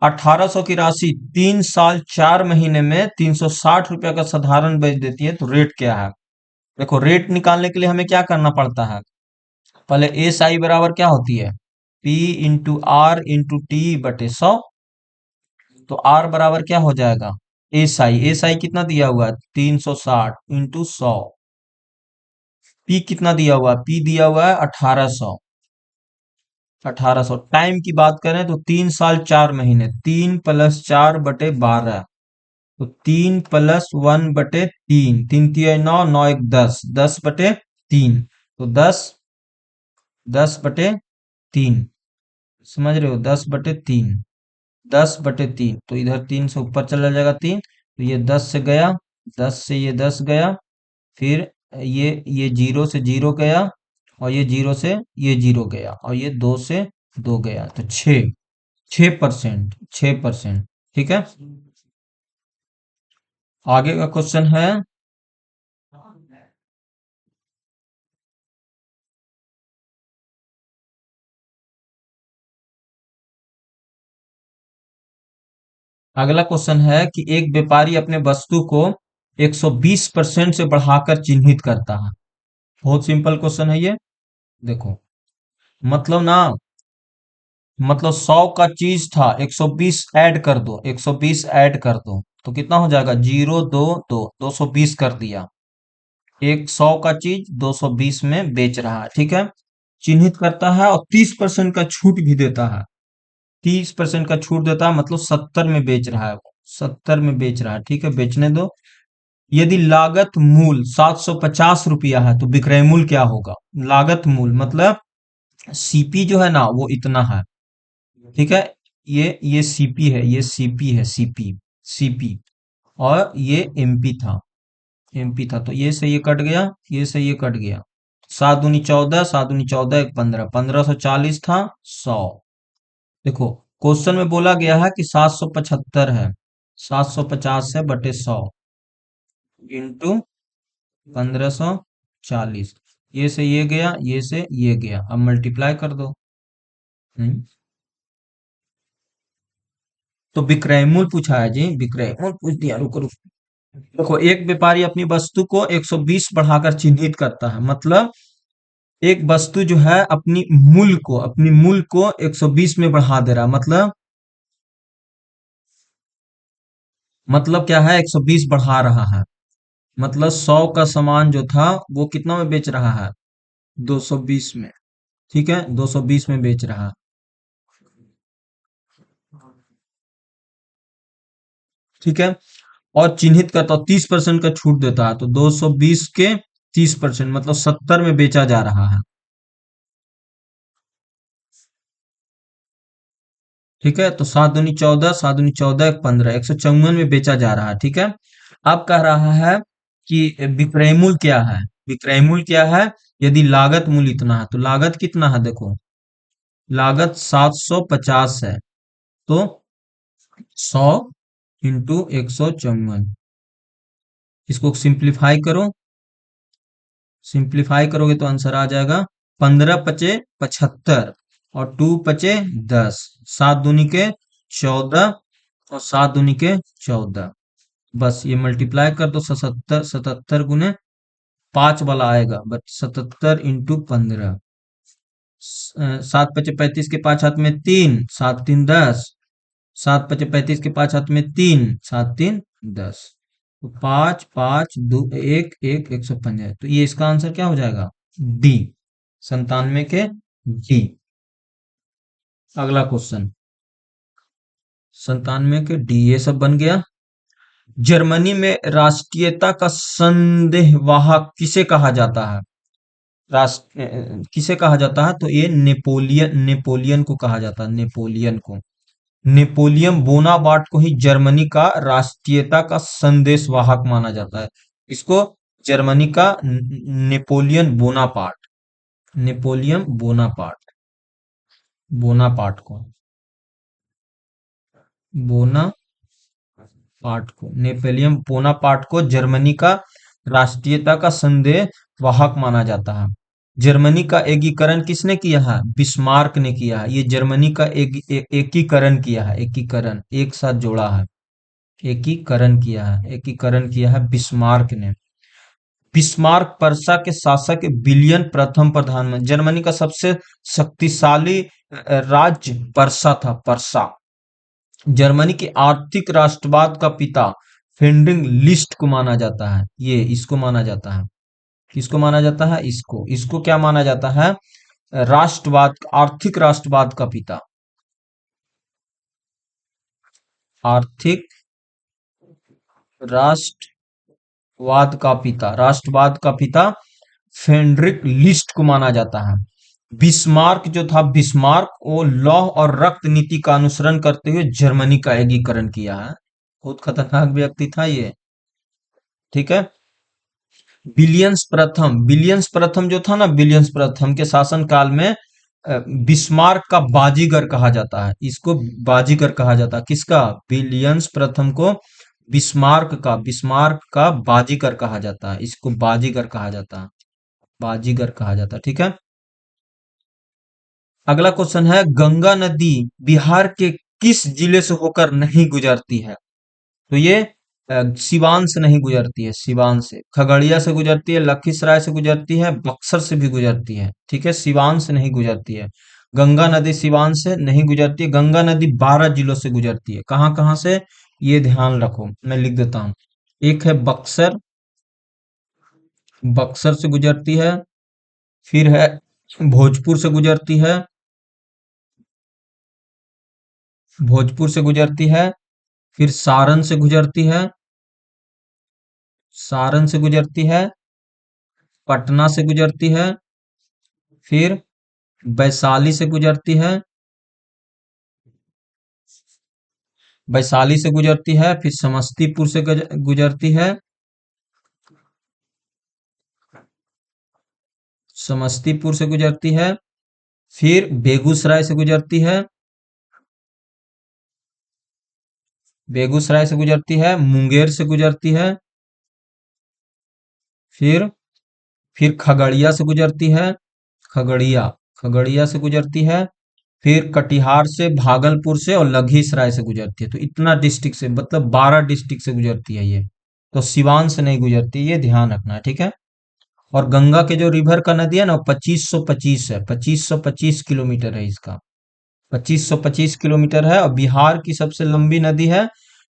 1800 की राशि 3 साल 4 महीने में 360 रुपया का साधारण बेच देती है, तो रेट क्या है। देखो रेट निकालने के लिए हमें क्या करना पड़ता है, पहले एस आई बराबर क्या होती है, P into R into T बटे 100। तो आर बराबर क्या हो जाएगा, एस आई कितना दिया हुआ है, 360 इंटू 100। पी कितना दिया हुआ है, पी दिया हुआ है 1800, 1800। टाइम की बात करें तो 3 साल 4 महीने, 3 + 4 बटे 12, तो 3 + 1 बटे 3, 3 × 3 = 9, 9 × 1 = 10, 10/3, तो 10 10/3, समझ रहे हो, 10/3, 10/3, तो इधर 3 से ऊपर चला जाएगा 3, तो ये 10 से गया, 10 से ये 10 गया, फिर ये 0 से 0 गया, और ये 0 से ये 0 गया, और ये 2 से 2 गया, तो 6%, 6%, ठीक है। आगे का क्वेश्चन है, अगला क्वेश्चन है कि एक व्यापारी अपने वस्तु को 120% से बढ़ाकर चिन्हित करता है। बहुत सिंपल क्वेश्चन है ये। देखो मतलब ना, मतलब 100 का चीज था, 120 ऐड कर दो, 120 ऐड कर दो, तो कितना हो जाएगा, 0 2 2, 220 कर दिया। एक 100 का चीज 220 में बेच रहा है, ठीक है, चिन्हित करता है, और 30% का छूट भी देता है, 30% का छूट देता है, मतलब 70 में बेच रहा है वो, 70 में बेच रहा है, ठीक है, बेचने दो। यदि लागत मूल 750 रुपया है, तो विक्रय मूल्य क्या होगा। लागत मूल मतलब सीपी जो है ना, वो इतना है, ठीक है। ये सीपी है, ये सीपी है, सीपी, सीपी, और ये एमपी था, एमपी था, तो ये से ये कट गया, ये से ये कट गया। 7 दूनी 14, 7 दूनी 14, एक 15, 1540 था, 100, देखो, क्वेश्चन में बोला गया है कि 775 है, 750 है बटे 100 इंटू 1540। ये से ये गया, ये से ये गया, अब मल्टीप्लाई कर दो। हम्म, तो विक्रयमूल्य पूछा है जी, विक्रयमूल्य पूछ दिया। रुको रुको। देखो, एक व्यापारी अपनी वस्तु को 120 बढ़ाकर चिन्हित करता है, मतलब एक वस्तु जो है अपनी मूल्य को 120 में बढ़ा दे रहा है, मतलब क्या है, 120 बढ़ा रहा है। मतलब 100 का सामान जो था वो कितना में बेच रहा है, 220 में। ठीक है, 220 में बेच रहा है। ठीक है, और चिन्हित करता हूँ 30% का छूट देता है, तो 220 के 30% मतलब 70 में बेचा जा रहा है। ठीक है, तो 7 दूनी 14, 7 दूनी 14, एक 15, 154 में बेचा जा रहा है। ठीक है, अब कह रहा है कि विक्रय मूल्य क्या है। विक्रय मूल्य क्या है, यदि लागत मूल्य इतना है तो लागत कितना है, देखो लागत 750 है, तो 100 इंटू 154। इसको सिंप्लीफाई करोगे तो आंसर आ जाएगा 15 पचे 75 और 2 पचे 10, 7 दूनी के 14 और 7 दूनी के 14। बस ये मल्टीप्लाई कर दो, 77 77 गुने 5 वाला आएगा, बट 77 इंटू 15। 7 पचे 35 के 5 हाथ में 3, 7 3 10। 7 पचे 35 के 5 हाथ में 3, 7 3 10। तो 5 5 2 1 1 115, तो ये इसका आंसर क्या हो जाएगा, डी, 97 के डी। अगला क्वेश्चन, 97 के डी, ये सब बन गया। जर्मनी में राष्ट्रीयता का संदेहवाहक किसे कहा जाता है, किसे कहा जाता है, तो ये नेपोलियन नेपोलियन को कहा जाता है, नेपोलियन को। नेपोलियन बोनापार्ट को ही जर्मनी का राष्ट्रीयता का संदेशवाहक माना जाता है। इसको जर्मनी का Napoleon Bonaparte, Napoleon Bonaparte, Bonaparte को, बोनापार्ट नेपोलियन बोनापार्ट को जर्मनी का राष्ट्रीयता का संदेशवाहक माना जाता है। जर्मनी का एकीकरण किसने किया है, बिस्मार्क ने किया है। ये जर्मनी का एकीकरण किया है, एकीकरण एक साथ जोड़ा है, एकीकरण किया है बिस्मार्क ने। बिस्मार्क पर्सा के शासक विलियम प्रथम प्रधानमंत्री। जर्मनी का सबसे शक्तिशाली राज्य पर्सा था, पर्सा। जर्मनी के आर्थिक राष्ट्रवाद का पिता फ्रेडरिक लिस्ट को माना जाता है, ये इसको माना जाता है। किसको माना जाता है, इसको इसको क्या माना जाता है, राष्ट्रवाद, आर्थिक राष्ट्रवाद का पिता, आर्थिक राष्ट्रवाद का पिता फ्रेडरिक लिस्ट को माना जाता है। बिस्मार्क जो था, बिस्मार्क वो लौह और रक्त नीति का अनुसरण करते हुए जर्मनी का एकीकरण किया है। बहुत खतरनाक व्यक्ति था ये। ठीक है, विलियम्स प्रथम जो था ना, विलियम्स प्रथम के शासन काल में बिस्मार्क का बाजीगर कहा जाता है, इसको बाजीगर कहा जाता है। किसका, विलियम्स प्रथम को बिस्मार्क का बाजीगर कहा जाता है, इसको बाजीगर कहा जाता है, बाजीगर कहा जाता है। ठीक है, अगला क्वेश्चन है, गंगा नदी बिहार के किस जिले से होकर नहीं गुजरती है, तो ये सिवान से नहीं गुजरती है, सिवान से, खगड़िया से गुजरती है, लखीसराय से गुजरती है, बक्सर से भी गुजरती है। ठीक है, सिवान से नहीं गुजरती है। गंगा नदी सिवान से नहीं गुजरती है। गंगा नदी 12 जिलों से गुजरती है। कहाँ कहाँ से, ये ध्यान रखो, मैं लिख देता हूँ। एक है बक्सर, बक्सर से गुजरती है। फिर है भोजपुर से गुजरती है, भोजपुर से गुजरती है। फिर सारण से गुजरती है, सारण से गुजरती है। पटना से गुजरती है। फिर वैशाली से गुजरती है, वैशाली से गुजरती है। फिर समस्तीपुर से गुजरती है, समस्तीपुर से गुजरती है। फिर बेगूसराय से गुजरती है। बेगूसराय से गुजरती है, मुंगेर से गुजरती है, फिर फिर खगड़िया से गुजरती है, खगड़िया खगड़िया से गुजरती है, फिर कटिहार से, भागलपुर से और लखीसराय से गुजरती है। तो इतना डिस्ट्रिक्ट से, मतलब 12 डिस्ट्रिक्ट से गुजरती है ये। तो सिवान से नहीं गुजरती, ये ध्यान रखना है, ठीक है। और गंगा के जो रिवर का नदी है ना, 2525 है, 2525 किलोमीटर है इसका। 2525 किलोमीटर है। और बिहार की सबसे लंबी नदी है।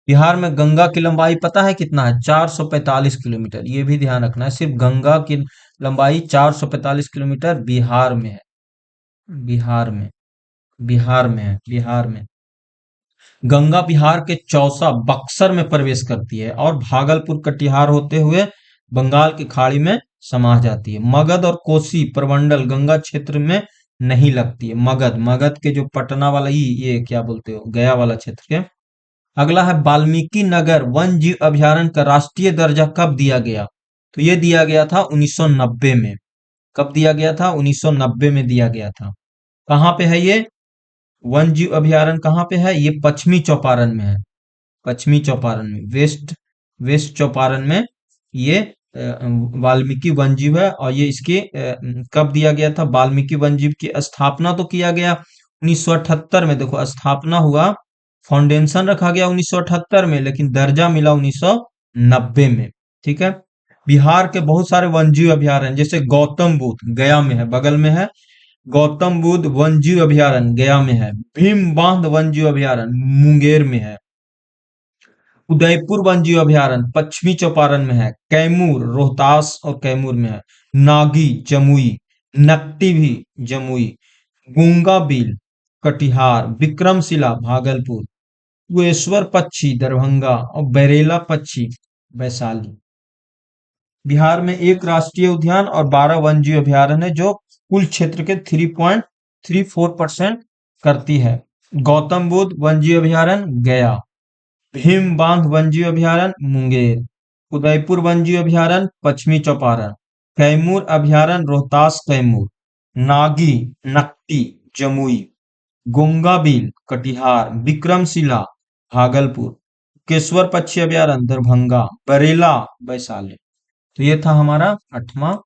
बिहार में गंगा की लंबाई पता है कितना है? 445 किलोमीटर। ये भी ध्यान रखना है, सिर्फ गंगा की लंबाई 445 किलोमीटर बिहार में है। बिहार में, बिहार में है, बिहार में। गंगा बिहार के चौसा बक्सर में प्रवेश करती है और भागलपुर कटिहार होते हुए बंगाल की खाड़ी में समा जाती है। मगध और कोसी प्रमंडल गंगा क्षेत्र में नहीं लगती है। मगध, मगध के जो पटना वाला ही, ये क्या बोलते हो, गया वाला क्षेत्र के। अगला है वाल्मीकि नगर वन जीव अभयारण्य का राष्ट्रीय दर्जा कब दिया गया? तो ये दिया गया था 1990 में। कब दिया गया था? 1990 में दिया गया था। कहाँ पे है ये वन जीव अभयारण्य? कहाँ पे है ये? पश्चिमी चंपारण में है। पश्चिमी चंपारण में, वेस्ट वेस्ट चंपारण में ये वाल्मीकि वनजीव है। और ये इसके कब दिया गया था? वाल्मीकि वनजीव की स्थापना तो किया गया 1978 में। देखो, स्थापना हुआ, फाउंडेशन रखा गया 1978 में, लेकिन दर्जा मिला 1990 में, ठीक है। बिहार के बहुत सारे वनजीव अभयारण्य, जैसे गौतम बुद्ध गया में है, बगल में है। गौतम बुद्ध वन्यजीव अभयारण्य गया में है। भीम बांध वन्यजीव अभयारण्य मुंगेर में है। उदयपुर वन्यजीव अभयारण्य पश्चिमी चंपारण में है। कैमूर रोहतास और कैमूर में है। नागी जमुई, नक्टी भी जमुई, गूंगा बिल कटिहार, विक्रमशिला भागलपुर, कुएश्वर पक्षी दरभंगा और बैरेला पक्षी वैशाली। बिहार में एक राष्ट्रीय उद्यान और 12 वन्यजीव अभयारण्य है, जो कुल क्षेत्र के 3.34% करती है। गौतम बुद्ध वन्यजीव अभयारण्य गया, भीम बांध वन्यजीव अभयारण्य मुंगेर, उदयपुर वन्यजीव अभयारण्य पश्चिमी चंपारण, कैमूर अभयारण्य रोहतास कैमूर, नागी नक्टी जमुई, गोंगाबिल कटिहार, विक्रमशिला भागलपुर, केशवर पक्षी अभयारण्य दरभंगा, बरेला वैशाली। तो ये था हमारा 8वां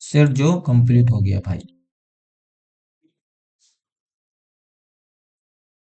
सेट जो कंप्लीट हो गया भाई।